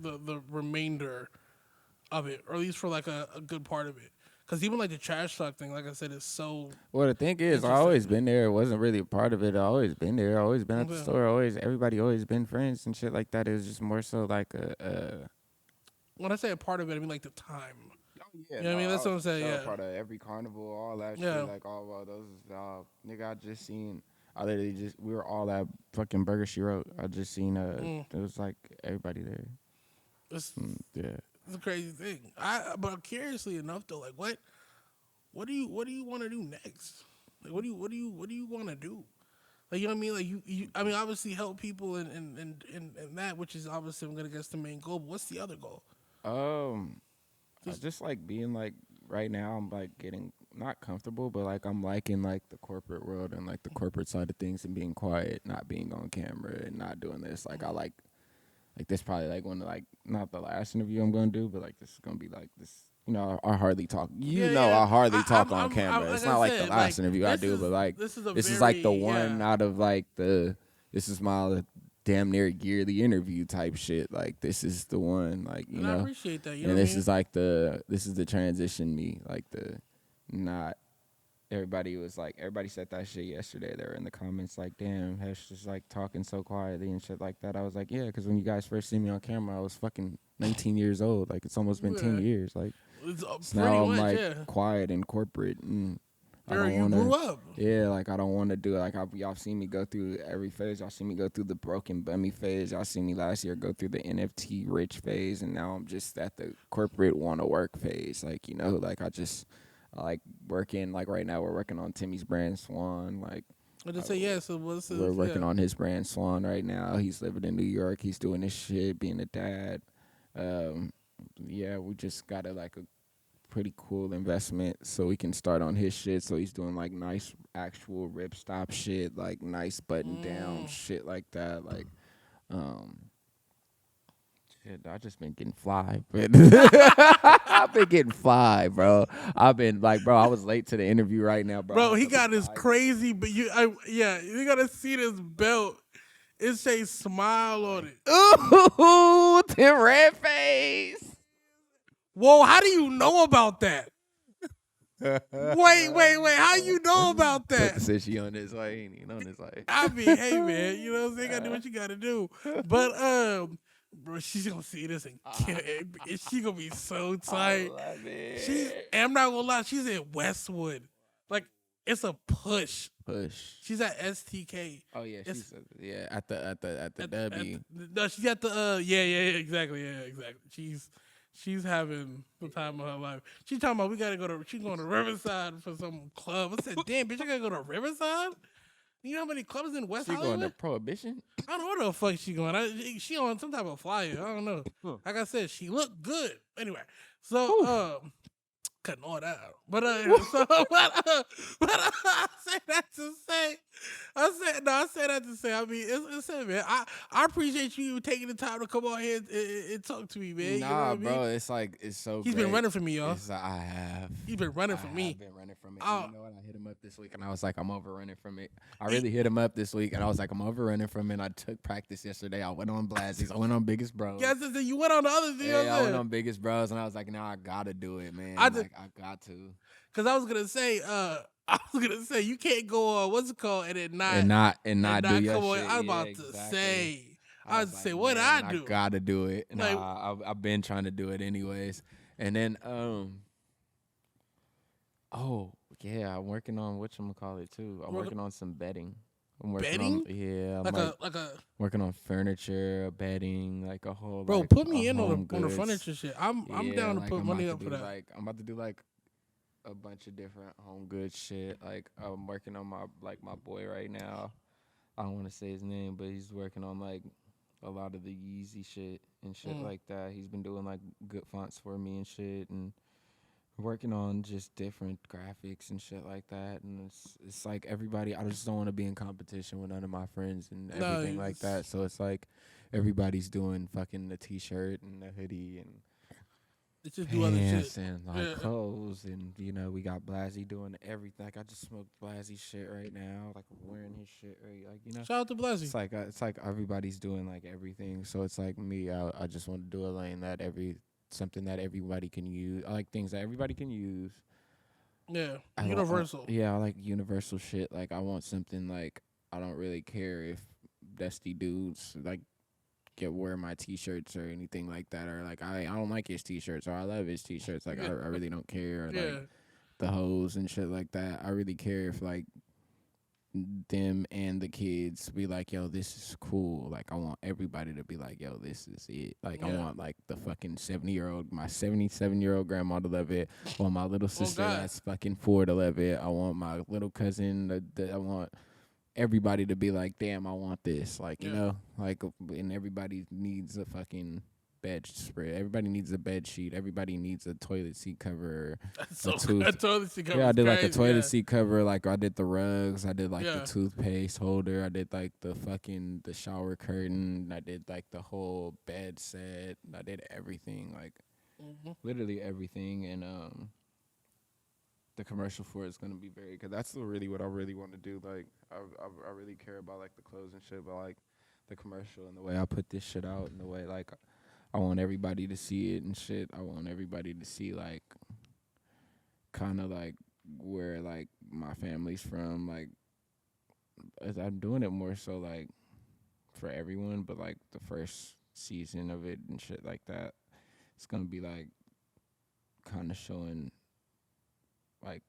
Speaker 1: the remainder of it, or at least for like a good part of it. Because even like the trash talk thing, like I said, is so
Speaker 2: Well, the thing is, I always
Speaker 1: interesting.
Speaker 2: been there. It wasn't really a part of it. I always been there. I always been at the
Speaker 1: Yeah.
Speaker 2: store. Always, everybody always been friends and shit like that. It was just more so like a.
Speaker 1: When I say a part of it, I mean like the time.
Speaker 2: Oh yeah,
Speaker 1: You know what
Speaker 2: no,
Speaker 1: I mean?
Speaker 2: I
Speaker 1: That's
Speaker 2: was
Speaker 1: what I'm
Speaker 2: for
Speaker 1: saying.
Speaker 2: sure a
Speaker 1: Yeah.
Speaker 2: part of every carnival, all that shit.
Speaker 1: Yeah.
Speaker 2: Like all those, nigga, I just seen. I literally just we were all at fucking Burger She Wrote. I just seen
Speaker 1: Mm.
Speaker 2: it was like everybody there.
Speaker 1: It's,
Speaker 2: Yeah.
Speaker 1: it's a crazy thing. But curiously enough though, like what do you want to do next? Like what do you want to do? Like you know what I mean? Like you I mean obviously help people and that, which is obviously I'm gonna guess the main goal. But what's the other goal?
Speaker 2: I
Speaker 1: Just
Speaker 2: just like being like right now. I'm like getting not comfortable, but like I'm liking like the corporate world and like the corporate side of things and being quiet, not being on camera and not doing this. Like I like this probably like one of like not the last interview I'm gonna do, but like this is gonna be like this. You know, I hardly talk. You
Speaker 1: yeah,
Speaker 2: know,
Speaker 1: yeah.
Speaker 2: I hardly talk on
Speaker 1: I'm
Speaker 2: camera.
Speaker 1: like
Speaker 2: It's
Speaker 1: I
Speaker 2: not like the
Speaker 1: said, like
Speaker 2: last interview I do, but like
Speaker 1: this is a
Speaker 2: this is
Speaker 1: very
Speaker 2: like the one
Speaker 1: yeah.
Speaker 2: out of like the this is my damn near yearly interview type shit. Like this is the one, like you
Speaker 1: And I
Speaker 2: know,
Speaker 1: appreciate that. You know
Speaker 2: and
Speaker 1: what I
Speaker 2: this
Speaker 1: mean?
Speaker 2: is like this is the transition me, like the not everybody was like everybody said that shit yesterday. They were in the comments like, "Damn, Hesh is like talking so quietly and shit like that." I was like, "Yeah, because when you guys first see me on camera, I was fucking 19 years old. Like it's almost been 10
Speaker 1: Yeah.
Speaker 2: years. Like
Speaker 1: It's
Speaker 2: so
Speaker 1: pretty
Speaker 2: now I'm
Speaker 1: much
Speaker 2: like
Speaker 1: yeah.
Speaker 2: quiet and corporate and I
Speaker 1: Girl,
Speaker 2: don't
Speaker 1: you
Speaker 2: want
Speaker 1: grew
Speaker 2: to."
Speaker 1: up.
Speaker 2: Yeah, like I don't want to do it. Like y'all seen me go through every phase. Y'all seen me go through the broken bummy phase. Y'all seen me last year go through the NFT rich phase, and now I'm just at the corporate want to work phase. Like you know, like I like working. Like right now, we're working on Timmy's brand Swan. Like
Speaker 1: I just
Speaker 2: uh,
Speaker 1: say yeah. So what's
Speaker 2: we're
Speaker 1: the
Speaker 2: working
Speaker 1: yeah?
Speaker 2: on his brand Swan right now. He's living in New York. He's doing his shit, being a dad. Um, yeah, we just got a pretty cool investment so we can start on his shit. So he's doing like nice actual ripstop shit, like nice button down
Speaker 1: Mm.
Speaker 2: shit like that. Like, um, shit, I just been getting fly, but I've been getting fly, bro. I've been like, bro, I was late to the interview right now, bro. I
Speaker 1: Bro,
Speaker 2: had
Speaker 1: he
Speaker 2: to
Speaker 1: got
Speaker 2: leave
Speaker 1: this
Speaker 2: 5 minutes.
Speaker 1: crazy, but yeah, you gotta see this belt. It say smile on it.
Speaker 2: Ooh, Tim red face.
Speaker 1: Whoa, how do you know about that? Wait. How you know about
Speaker 2: But
Speaker 1: that?
Speaker 2: said she on his way, ain't he on his way?
Speaker 1: I mean, hey man, you know what I'm saying? You gotta do what you gotta do. But bro, she's gonna see this and kill it. And she gonna be so
Speaker 2: I
Speaker 1: tight.
Speaker 2: love it.
Speaker 1: And I'm not gonna lie, she's in Westwood. Like, it's a push.
Speaker 2: Push.
Speaker 1: She's at STK.
Speaker 2: Oh yeah, she
Speaker 1: It's
Speaker 2: said yeah at the
Speaker 1: at,
Speaker 2: W.
Speaker 1: no, she's at the exactly, she's having the time of her life. She's talking about she's going to Riverside for some club. I said, damn bitch, I gotta go to Riverside? You know how many clubs in West
Speaker 2: She going to
Speaker 1: Hollywood?
Speaker 2: Prohibition?
Speaker 1: I don't know where the fuck she going. She on some type of flyer. I don't know. Like I said, she looked good. Anyway,
Speaker 2: Whew.
Speaker 1: so cutting all that out. I say that to say, I say that to say. I mean, it's it, man. I appreciate you taking the time to come on here and talk to me, man. You know what
Speaker 2: Nah,
Speaker 1: I mean?
Speaker 2: bro, it's like it's so
Speaker 1: He's
Speaker 2: great.
Speaker 1: been running from me, y'all.
Speaker 2: It's I have.
Speaker 1: He's been running
Speaker 2: I
Speaker 1: from
Speaker 2: have
Speaker 1: me.
Speaker 2: been running from it.
Speaker 1: Oh,
Speaker 2: And you know what? I hit him up this week, and I was like, I'm over running from it. I really hit him up this week, and I was like, I'm over running from it. I took practice yesterday. I went on Blasies. I went on Biggest Bros.
Speaker 1: yes, you went on the other thing.
Speaker 2: Yeah, I went on Biggest Bros, and I was like, nah, I gotta do it, man.
Speaker 1: I just,
Speaker 2: Like, I got to.
Speaker 1: Cause I was gonna say, you can't go on what's it called and then
Speaker 2: And not do your
Speaker 1: come on.
Speaker 2: shit.
Speaker 1: I was
Speaker 2: Yeah,
Speaker 1: about to
Speaker 2: exactly.
Speaker 1: say,
Speaker 2: I
Speaker 1: I
Speaker 2: was
Speaker 1: was to
Speaker 2: like,
Speaker 1: say, what
Speaker 2: man,
Speaker 1: I
Speaker 2: I
Speaker 1: do?
Speaker 2: gotta do it.
Speaker 1: Like,
Speaker 2: Nah, I've been trying to do it anyways. And then, oh yeah, I'm working on whatchamacallit too. I'm working on some bedding. I'm working on
Speaker 1: bedding?
Speaker 2: yeah, I'm
Speaker 1: like
Speaker 2: like
Speaker 1: a
Speaker 2: working on furniture, bedding, like a whole
Speaker 1: bro.
Speaker 2: like
Speaker 1: Put
Speaker 2: a
Speaker 1: me in
Speaker 2: home
Speaker 1: on the
Speaker 2: goods.
Speaker 1: furniture shit. I'm
Speaker 2: Yeah,
Speaker 1: down to
Speaker 2: like
Speaker 1: put money up for that.
Speaker 2: I'm about to do like a bunch of different home goods shit. Like I'm working on my boy right now. I don't want to say his name, but he's working on like a lot of the Yeezy shit and shit like that. He's been doing like good fonts for me and shit, and working on just different graphics and shit like that. And it's like everybody. I just don't want to be in competition with none of my friends and
Speaker 1: No,
Speaker 2: everything like that. So it's like everybody's doing fucking the t-shirt and the hoodie and
Speaker 1: let's just do other shit.
Speaker 2: pants and like clothes, and you know we got Blasey doing everything. Like I just smoked Blasey shit right now. Like I'm wearing his shit right, like you know.
Speaker 1: Shout out to Blessy.
Speaker 2: It's like everybody's doing like everything. So it's like me. I just want to do a lane that something that everybody can use. I like things that everybody can use.
Speaker 1: Yeah,
Speaker 2: I
Speaker 1: universal.
Speaker 2: yeah, I like universal shit. Like I want something like I don't really care if dusty dudes like get wear my t-shirts or anything like that, or like I don't like his t-shirts or I love his t-shirts. Like
Speaker 1: Yeah,
Speaker 2: I really don't care. Or like
Speaker 1: yeah,
Speaker 2: the hoes and shit like that. I really care if like them and the kids be like, yo, this is cool. Like I want everybody to be like, yo, this is it. Like I
Speaker 1: yeah.
Speaker 2: want like the fucking 70-year-old, my 77-year-old grandma to love it. I want my little
Speaker 1: Oh
Speaker 2: sister
Speaker 1: God.
Speaker 2: that's fucking 4 to love it. I want my little cousin. I want everybody to be like, damn, I want this. Like you
Speaker 1: Yeah.
Speaker 2: know, like and everybody needs a fucking bed spread. Everybody needs a bed sheet. Everybody needs a toilet seat cover,
Speaker 1: That's
Speaker 2: a
Speaker 1: so.
Speaker 2: tooth.
Speaker 1: That toilet seat cover
Speaker 2: Yeah, I
Speaker 1: is
Speaker 2: did like a
Speaker 1: crazy.
Speaker 2: toilet
Speaker 1: Yeah.
Speaker 2: seat cover. Like I did the rugs. I did like the
Speaker 1: Yeah.
Speaker 2: toothpaste holder. I did like the shower curtain. I did like the whole bed set. I did everything, like
Speaker 1: Hmm.
Speaker 2: literally everything. And the commercial for it's gonna be very, cause that's really what I really want to do. Like I really care about like the clothes and shit, but like the commercial and the way I put this shit out and the way like I want everybody to see it and shit. I want everybody to see like kind of like where like my family's from. Like as I'm doing it more so like for everyone, but like the first season of it and shit like that, it's gonna be like kind of showing like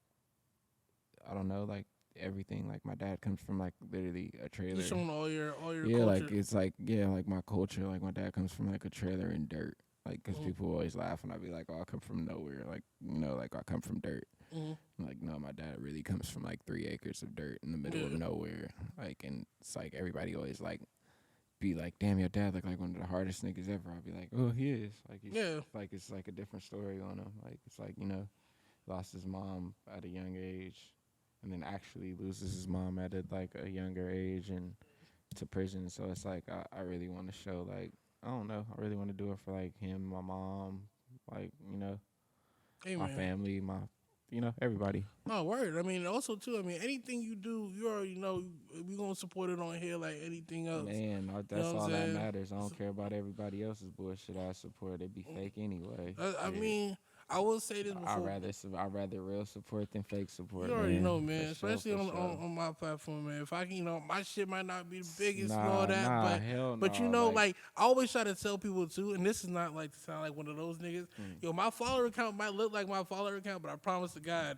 Speaker 2: I don't know like everything. Like my dad comes from like literally a trailer.
Speaker 1: You showing all your
Speaker 2: Yeah, like
Speaker 1: culture.
Speaker 2: it's like yeah, like my culture. Like my dad comes from like a trailer in dirt. Like, cause
Speaker 1: Hmm.
Speaker 2: people always laugh and I be like, oh, I come from nowhere. Like, you know, like I come from dirt.
Speaker 1: Hmm.
Speaker 2: I'm like, no, my dad really comes from like 3 acres of dirt in the middle of
Speaker 1: Yeah.
Speaker 2: nowhere. Like, and it's like everybody always like be like, damn, your dad look like one of the hardest niggas ever. I'll be like, oh, he is. Like, he's
Speaker 1: Yeah.
Speaker 2: like it's like a different story on him. Like, it's like you know, lost his mom at a young age, and then actually loses his mom at like a younger age and to prison. So it's like I really want to show like I don't know. I really want to do it for like him, my mom, like you know,
Speaker 1: Hey
Speaker 2: my
Speaker 1: man.
Speaker 2: family, my you know everybody.
Speaker 1: No word. I mean, also too. I mean, anything you do, you already know we gonna support it on here like anything else.
Speaker 2: Man,
Speaker 1: You know
Speaker 2: that's
Speaker 1: what I'm
Speaker 2: all that
Speaker 1: saying?
Speaker 2: matters. I don't care about everybody else's bullshit. I support it. Be fake anyway.
Speaker 1: I
Speaker 2: Shit.
Speaker 1: mean, I will say this before.
Speaker 2: I rather real support than fake
Speaker 1: You
Speaker 2: support,
Speaker 1: already know,
Speaker 2: man. For
Speaker 1: man.
Speaker 2: sure,
Speaker 1: Especially
Speaker 2: for
Speaker 1: on,
Speaker 2: sure.
Speaker 1: on on my platform, man. If I can, my shit might not be the biggest and all
Speaker 2: Nah,
Speaker 1: that,
Speaker 2: nah,
Speaker 1: but
Speaker 2: hell
Speaker 1: but
Speaker 2: no. Like,
Speaker 1: like I always try to tell people too, and this is not like to sound like one of those niggas.
Speaker 2: mm.
Speaker 1: Yo, my follower account might look like my follower account, but I promise to God,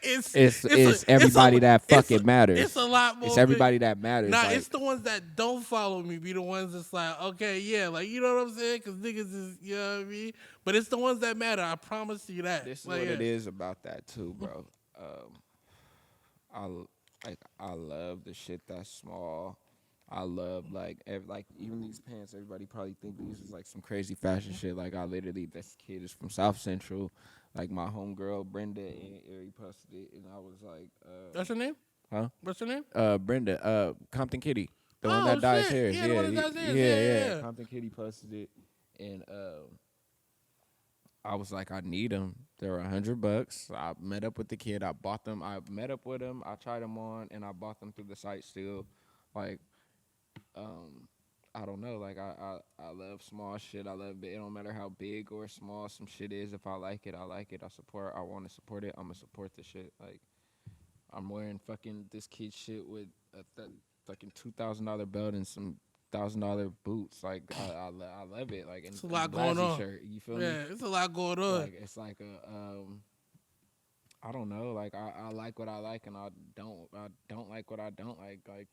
Speaker 1: it's it's a
Speaker 2: It's
Speaker 1: it's a
Speaker 2: everybody that
Speaker 1: it's a
Speaker 2: fucking
Speaker 1: it's
Speaker 2: matters.
Speaker 1: a lot
Speaker 2: It's
Speaker 1: more big.
Speaker 2: everybody that matters.
Speaker 1: Nah,
Speaker 2: Like,
Speaker 1: it's the ones that don't follow me be the ones that's like, okay, yeah, like you know what I'm saying? Because niggas is, you know what I mean? But it's the ones that matter. I promise you that.
Speaker 2: this is
Speaker 1: Like,
Speaker 2: what
Speaker 1: yeah,
Speaker 2: it is about that too, bro. Um, I love the shit that's small. I love like even these pants. Everybody probably think these is like some crazy fashion shit. Like I literally, this kid is from South Central. Like my homegirl Brenda and Ari posted it, and I was like,
Speaker 1: that's your name.
Speaker 2: huh?
Speaker 1: What's your name?
Speaker 2: Brenda, Compton Kitty, the one
Speaker 1: Oh
Speaker 2: that dyes
Speaker 1: shit!
Speaker 2: hair.
Speaker 1: Yeah, the one
Speaker 2: Yeah,
Speaker 1: that does this.
Speaker 2: yeah,
Speaker 1: Yeah, yeah,
Speaker 2: yeah.
Speaker 1: yeah.
Speaker 2: Compton Kitty posted it, and I was like, I need them. They were $100. I met up with the kid. I bought them. I met up with him. I tried them on, and I bought them through the site still. Like, I don't know. Like, I love small shit. I love it. It don't matter how big or small some shit is. If I like it, I like it. I support. I want to support it. I'm gonna support the shit. Like, I'm wearing fucking this kid shit with a fucking $2,000 belt and some $1,000 boots. Like I love it. Like
Speaker 1: It's a
Speaker 2: and
Speaker 1: lot going
Speaker 2: Blasi
Speaker 1: on.
Speaker 2: shirt. You feel me?
Speaker 1: Yeah, it's a lot going on.
Speaker 2: Like it's like a I don't know. Like I like what I like and I don't like what I don't like. Like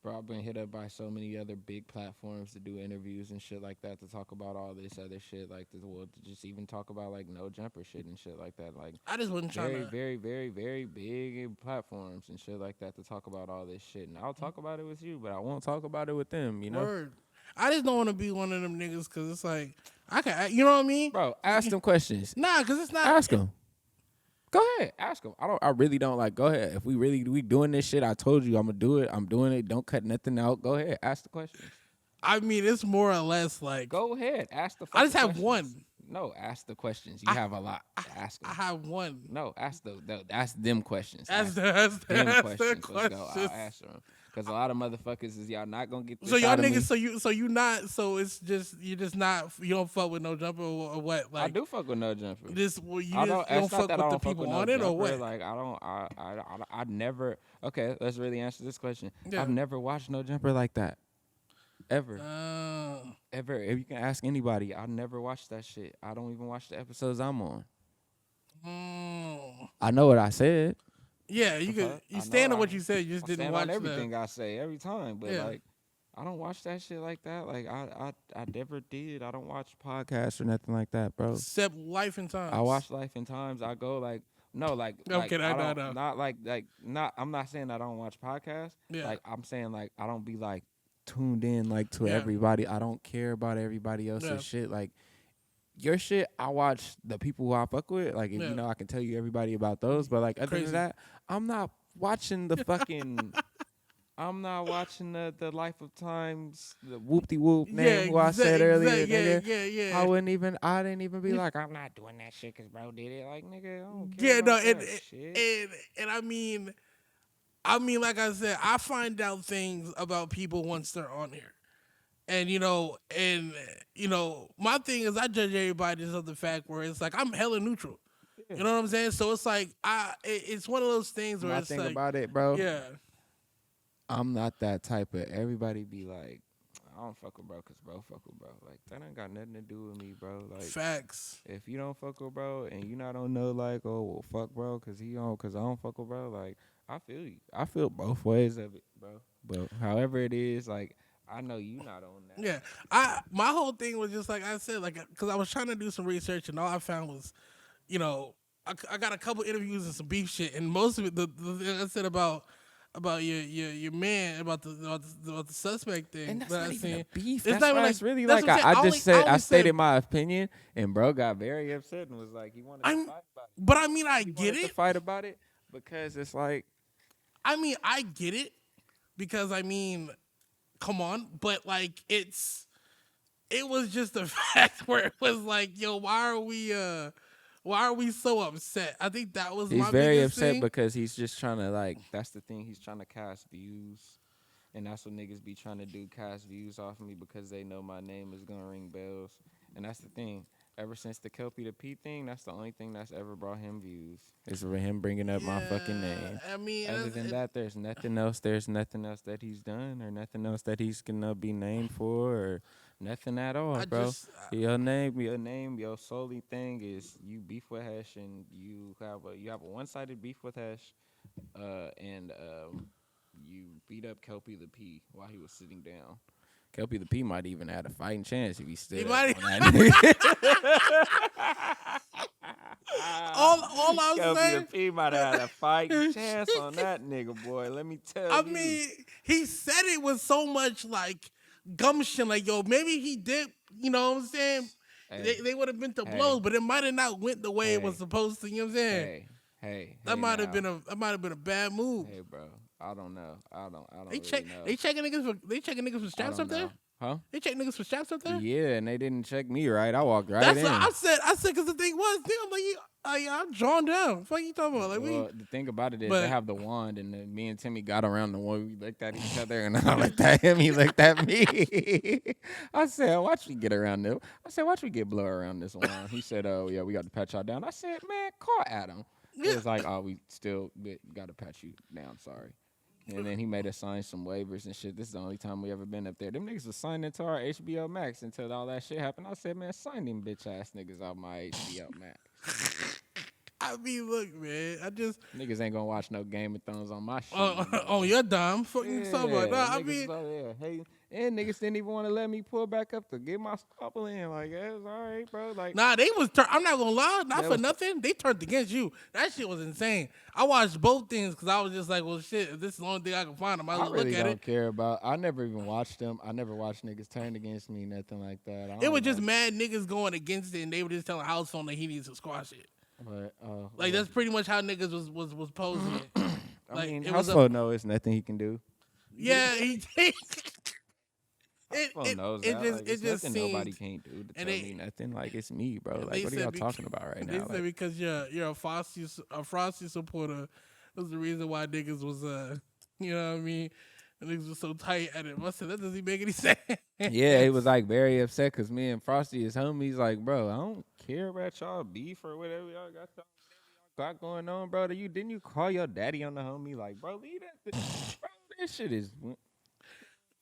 Speaker 2: bro, I've been hit up by so many other big platforms to do interviews and shit like that to talk about all this other shit. Like to just even talk about like no jumper shit and shit like that. Like
Speaker 1: I just wasn't trying
Speaker 2: very,
Speaker 1: to.
Speaker 2: very, very, very big platforms and shit like that to talk about all this shit. And I'll talk about it with you, but I won't talk about it with them, you know?
Speaker 1: Word. I just don't want to be one of them niggas because it's like I can. You know what I mean?
Speaker 2: Bro, ask them questions.
Speaker 1: Nah, because it's not.
Speaker 2: Ask them. Go ahead, ask them. I really don't like. Go ahead. If we doing this shit, I told you I'm gonna do it. I'm doing it. Don't cut nothing out. Go ahead, ask the questions.
Speaker 1: I mean, it's more or less like
Speaker 2: Go ahead, ask the.
Speaker 1: I just have
Speaker 2: questions.
Speaker 1: one.
Speaker 2: No, ask the questions. You have a lot. Ask them.
Speaker 1: I have one.
Speaker 2: No, ask ask them questions.
Speaker 1: That's
Speaker 2: Ask
Speaker 1: the
Speaker 2: them
Speaker 1: that's the
Speaker 2: questions. Let's go.
Speaker 1: question.
Speaker 2: I'll answer them. Cause a lot of motherfuckers is y'all not gonna get
Speaker 1: So
Speaker 2: this
Speaker 1: y'all
Speaker 2: out of
Speaker 1: niggas,
Speaker 2: me.
Speaker 1: you not, so it's just you just not, you don't fuck with no jumper or what?
Speaker 2: I
Speaker 1: Like
Speaker 2: do fuck with No Jumper.
Speaker 1: this, well, you
Speaker 2: I
Speaker 1: just
Speaker 2: don't.
Speaker 1: you
Speaker 2: It's
Speaker 1: don't
Speaker 2: not
Speaker 1: fuck
Speaker 2: that I
Speaker 1: with the
Speaker 2: don't fuck with
Speaker 1: people
Speaker 2: No
Speaker 1: on it or
Speaker 2: Jumper.
Speaker 1: what?
Speaker 2: Like I don't. I never. Okay, let's really answer this question.
Speaker 1: Yeah.
Speaker 2: I've never watched No Jumper like that. Ever.
Speaker 1: Uh,
Speaker 2: Ever. If you can ask anybody, I never watched that shit. I don't even watch the episodes I'm on.
Speaker 1: mm.
Speaker 2: I know what I said.
Speaker 1: Yeah,
Speaker 2: The fuck?
Speaker 1: you
Speaker 2: I know
Speaker 1: stand on what
Speaker 2: I
Speaker 1: you said. You just
Speaker 2: I
Speaker 1: didn't
Speaker 2: stand on
Speaker 1: watch the.
Speaker 2: everything I say every time, but
Speaker 1: Yeah.
Speaker 2: like I don't watch that shit like that. Like I never did. I don't watch podcasts or nothing like that, bro.
Speaker 1: Except Life and Times.
Speaker 2: I watch Life and Times. I go like no, like
Speaker 1: Okay,
Speaker 2: I
Speaker 1: I
Speaker 2: don't
Speaker 1: know.
Speaker 2: not like not. I'm not saying I don't watch podcasts.
Speaker 1: Yeah.
Speaker 2: Like I'm saying like I don't be like tuned in like to
Speaker 1: Yeah.
Speaker 2: everybody. I don't care about everybody else's
Speaker 1: Yeah.
Speaker 2: shit. Like your shit, I watch the people who I fuck with. Like if
Speaker 1: Yeah.
Speaker 2: you know, I can tell you everybody about those. But like other
Speaker 1: Crazy.
Speaker 2: than that, I'm not watching the fucking. I'm not watching the Life of Times, the whoop-de whoop name who I said earlier, nigga.
Speaker 1: Yeah.
Speaker 2: I didn't even be like, I'm not doing that shit because bro did it. Like, nigga, I don't care
Speaker 1: Yeah, no,
Speaker 2: about that shit.
Speaker 1: and I mean, like I said, I find out things about people once they're on here, and my thing is I judge everybody just of the fact where it's like I'm hella neutral.
Speaker 2: Yeah.
Speaker 1: You know what I'm saying? So it's like it's one of those things where
Speaker 2: My
Speaker 1: it's
Speaker 2: thing
Speaker 1: like,
Speaker 2: about it, bro,
Speaker 1: yeah,
Speaker 2: I'm not that type of, everybody be like, I don't fuck with bro because bro fuck with bro. Like, that ain't got nothing to do with me, bro. Like,
Speaker 1: facts.
Speaker 2: if you don't fuck with bro and you not don't know like, oh, well, fuck bro because I don't fuck with bro, like, I feel you. I feel both ways of it, bro. But however it is, like, I know you not on that.
Speaker 1: Yeah, my whole thing was just like I said, like because I was trying to do some research and all I found was, I got a couple interviews and some beef shit, and most of it, the thing I said about your man about the suspect thing.
Speaker 2: And that's
Speaker 1: that
Speaker 2: not
Speaker 1: I
Speaker 2: even
Speaker 1: seen.
Speaker 2: a beef.
Speaker 1: It's
Speaker 2: That's
Speaker 1: not even
Speaker 2: why
Speaker 1: like
Speaker 2: it's really
Speaker 1: that's
Speaker 2: like
Speaker 1: what I'm saying.
Speaker 2: I just said I
Speaker 1: only
Speaker 2: stated my opinion, and bro got very upset and was like he wanted to
Speaker 1: I'm,
Speaker 2: fight about it.
Speaker 1: but I mean I
Speaker 2: He
Speaker 1: get
Speaker 2: wanted to
Speaker 1: it.
Speaker 2: fight about it because it's like
Speaker 1: I mean I get it because I mean, come on, but like it was just a fact where it was like, yo, why are we so upset? I think that was
Speaker 2: he's
Speaker 1: my
Speaker 2: very
Speaker 1: biggest
Speaker 2: upset
Speaker 1: thing.
Speaker 2: because he's just trying to like that's the thing, he's trying to cast views. And that's what niggas be trying to do, cast views off of me because they know my name is gonna ring bells. And that's the thing. Ever since the Kelpie the P thing, that's the only thing that's ever brought him views. Is him bringing up my fucking name.
Speaker 1: I mean,
Speaker 2: Other than that, there's nothing else. There's nothing else that he's done, or nothing else that he's gonna be named for, or nothing at all,
Speaker 1: I
Speaker 2: bro.
Speaker 1: just
Speaker 2: Your name, your solely thing is you beef with Hesh, and you have a one-sided beef with Hesh, and you beat up Kelpie the P while he was sitting down. Kelpie the P might even had a fighting chance if he stood
Speaker 1: He
Speaker 2: up
Speaker 1: might-
Speaker 2: on that nigga.
Speaker 1: all I'm
Speaker 2: Kelpie
Speaker 1: saying.
Speaker 2: the P might have had a fighting chance on that nigga, boy. Let me tell
Speaker 1: I
Speaker 2: you.
Speaker 1: mean, he said it with so much like gumption, like yo, maybe he did. You know what I'm saying?
Speaker 2: Hey,
Speaker 1: They would have been to
Speaker 2: hey,
Speaker 1: blows, but it might have not went the way it was
Speaker 2: hey,
Speaker 1: supposed to. You know what I'm saying?
Speaker 2: hey,
Speaker 1: That might have
Speaker 2: now.
Speaker 1: been a bad move.
Speaker 2: Hey, bro. I don't know. I don't
Speaker 1: They
Speaker 2: really
Speaker 1: check.
Speaker 2: know.
Speaker 1: They checking niggas for
Speaker 2: I
Speaker 1: straps
Speaker 2: don't
Speaker 1: up there.
Speaker 2: know. Huh?
Speaker 1: They check niggas for straps up there.
Speaker 2: Yeah, and they didn't check me right. I walked right
Speaker 1: That's
Speaker 2: in.
Speaker 1: what I said. I said because the thing was, I'm like, I'm drawn down. What you talking about? Like
Speaker 2: Well, the thing about it is
Speaker 1: but-
Speaker 2: they have the wand, and then me and Timmy got around the wand. We looked at each other, and I looked at him. He looked at me. I said, "Watch we get around this." I said, "Watch we get blow around this wand." He said, "Oh yeah, we got to pat y'all down." I said, "Man, call Adam." He was like, "Oh, we still got to pat you down. Sorry." And then he made us sign some waivers and shit. This is the only time we ever been up there. Them niggas was signing into our HBO Max until all that shit happened. I said, man, sign them bitch ass niggas off my HBO Max.
Speaker 1: I mean, look, man. I just
Speaker 2: Niggas ain't gonna watch no Game of Thrones on my shit.
Speaker 1: on your dime. Fuck you talking about? Nah, I
Speaker 2: niggas
Speaker 1: mean,
Speaker 2: was over there. Hey, and niggas didn't even want to let me pull back up to get my scalpel in. Like, yeah, it's all right, bro. Like,
Speaker 1: nah, they was. I'm not gonna lie, not
Speaker 2: That
Speaker 1: for
Speaker 2: was-
Speaker 1: nothing. They turned against you. That shit was insane. I watched both things because I was just like, well, shit. If this is the only thing I can find, I might as
Speaker 2: I
Speaker 1: well
Speaker 2: really
Speaker 1: look at
Speaker 2: don't
Speaker 1: it.
Speaker 2: care about. I never even watched them. I never watched niggas turn against me, nothing like that. I
Speaker 1: It
Speaker 2: don't
Speaker 1: was just
Speaker 2: know.
Speaker 1: mad niggas going against it, and they were just telling House Phone that he needs to squash it.
Speaker 2: But,
Speaker 1: Like that's pretty much how niggas was posing it.
Speaker 2: I
Speaker 1: Like,
Speaker 2: mean,
Speaker 1: it was
Speaker 2: Houseful knows it's nothing he can do.
Speaker 1: Yeah, he.
Speaker 2: Houseful knows
Speaker 1: it
Speaker 2: that.
Speaker 1: just
Speaker 2: Like,
Speaker 1: it
Speaker 2: it's
Speaker 1: just
Speaker 2: nothing
Speaker 1: seemed.
Speaker 2: nobody can't do to tell
Speaker 1: they-
Speaker 2: me nothing. Like, it's me, bro.
Speaker 1: they
Speaker 2: Like, what are
Speaker 1: said
Speaker 2: y'all
Speaker 1: bec-
Speaker 2: talking about right
Speaker 1: They
Speaker 2: now?
Speaker 1: said
Speaker 2: Like,
Speaker 1: because you're a Frosty supporter was the reason why niggas was you know what I mean, And niggas was so tight at him. I said, that doesn't make any sense.
Speaker 2: Yeah, he was like very upset because me and Frosty, his homies, like, bro, I don't care about y'all beef or whatever y'all got going on, bro. Didn't you call your daddy on the homie? Like, bro, leave that. Bro, this shit is.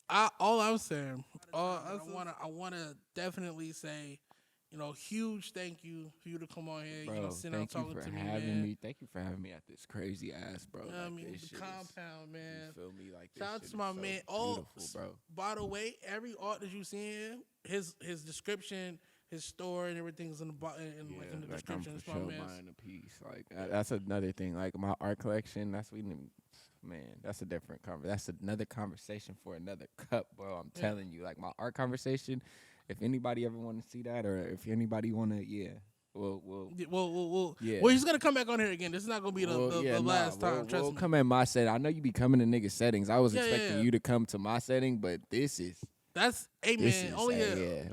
Speaker 1: All I'm saying, I wanna definitely say, huge thank you for you to come on here.
Speaker 2: Bro,
Speaker 1: sitting out talking to me, man.
Speaker 2: Thank you for having me at this crazy ass, bro.
Speaker 1: I
Speaker 2: Like,
Speaker 1: mean,
Speaker 2: this
Speaker 1: the
Speaker 2: shit
Speaker 1: compound, man.
Speaker 2: You feel me? Like, this
Speaker 1: Shout out
Speaker 2: shit
Speaker 1: to my
Speaker 2: is so
Speaker 1: man.
Speaker 2: beautiful, bro.
Speaker 1: By the way, every art that you see his description, his story, and everything's in the like in the description. It's my man.
Speaker 2: Buying a piece. Like that's another thing. Like my art collection. That's a different that's another conversation for another cup, bro. I'm telling you, like my art conversation. If anybody ever want to see that, or if anybody want to, we'll
Speaker 1: he's gonna come back on here again. This is not gonna be the last time. Trust
Speaker 2: we'll
Speaker 1: me.
Speaker 2: come at my setting. I know you be coming to niggas settings. I was expecting you to come to my setting, but
Speaker 1: that's man. Only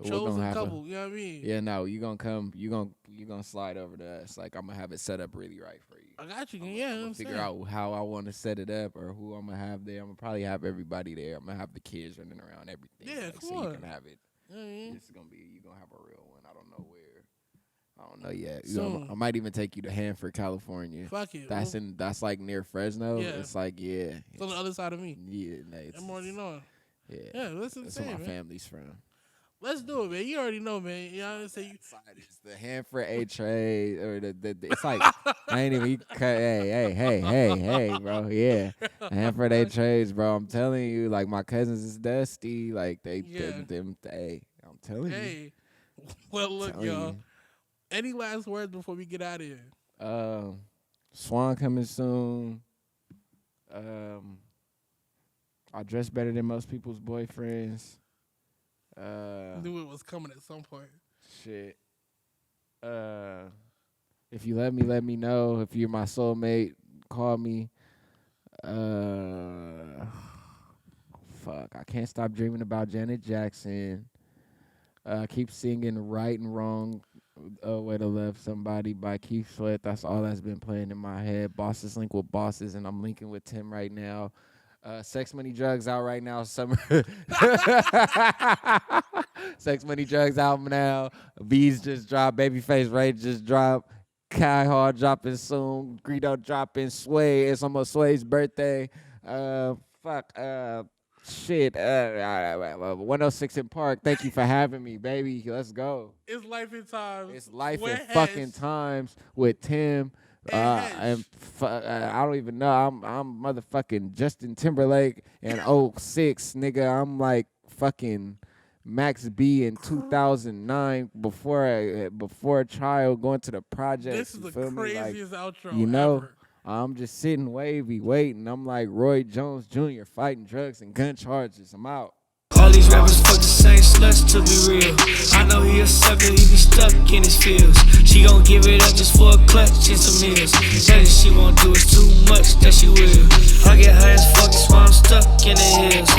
Speaker 1: chose a couple. You know what I mean?
Speaker 2: Yeah, no, you gonna come. You gonna slide over to us. Like I'm gonna have it set up really right for you.
Speaker 1: I got you.
Speaker 2: I'm gonna figure out how I want to set it up or who I'm gonna have there. I'm gonna probably have everybody there. I'm gonna have the kids running around everything.
Speaker 1: Yeah,
Speaker 2: come on. So you can have it. It's gonna be you gonna have a real one. I don't know where. I don't know yet. I might even take you to Hanford, California.
Speaker 1: Fuck it.
Speaker 2: That's like near Fresno.
Speaker 1: Yeah.
Speaker 2: It's like
Speaker 1: It's on the other side of me.
Speaker 2: Yeah,
Speaker 1: I'm already knowing.
Speaker 2: Yeah,
Speaker 1: listen.
Speaker 2: That's where my family's from.
Speaker 1: Let's do it, man. You already know, man. You know what I'm saying?
Speaker 2: It's the Hanford A trade or the it's like I ain't even hey, bro. Yeah. Hanford A trades, bro. I'm telling you, like my cousins is dusty. Like them I'm telling you.
Speaker 1: Hey. Well look, y'all. Any last words before we get out of here?
Speaker 2: Swan coming soon. I dress better than most people's boyfriends.
Speaker 1: Knew it was coming at some point.
Speaker 2: Shit. If you let me know. If you're my soulmate, call me. Fuck. I can't stop dreaming about Janet Jackson. Keep singing Right and Wrong. Way to Love Somebody by Keith Sweat. That's all that's been playing in my head. Bosses link with bosses, and I'm linking with Timm right now. Sex Money Drugs out right now. Summer. Sex Money Drugs album now. Bees just dropped. Babyface Ray just dropped. Kai Hall dropping soon. Greedo dropping. Sway. It's almost Sway's birthday. Shit. 106 in Park. Thank you for having me, baby. Let's go.
Speaker 1: It's Lyfe in Tymes.
Speaker 2: It's Lyfe in fucking Tymes with Timm. I don't even know. I'm motherfucking Justin Timberlake in 06, nigga. I'm like fucking Max B in 2009 before a child going to the project.
Speaker 1: This is the craziest outro ever.
Speaker 2: I'm just sitting wavy waiting. I'm like Roy Jones Jr. fighting drugs and gun charges. I'm out.
Speaker 3: All these rappers fuck the same sluts to be real. I know he a sucker, he be stuck in his fields. She gon' give it up just for a clutch and some meals. Said that she won't do it too much, that she will. I get high as fuck, that's why I'm stuck in the hills.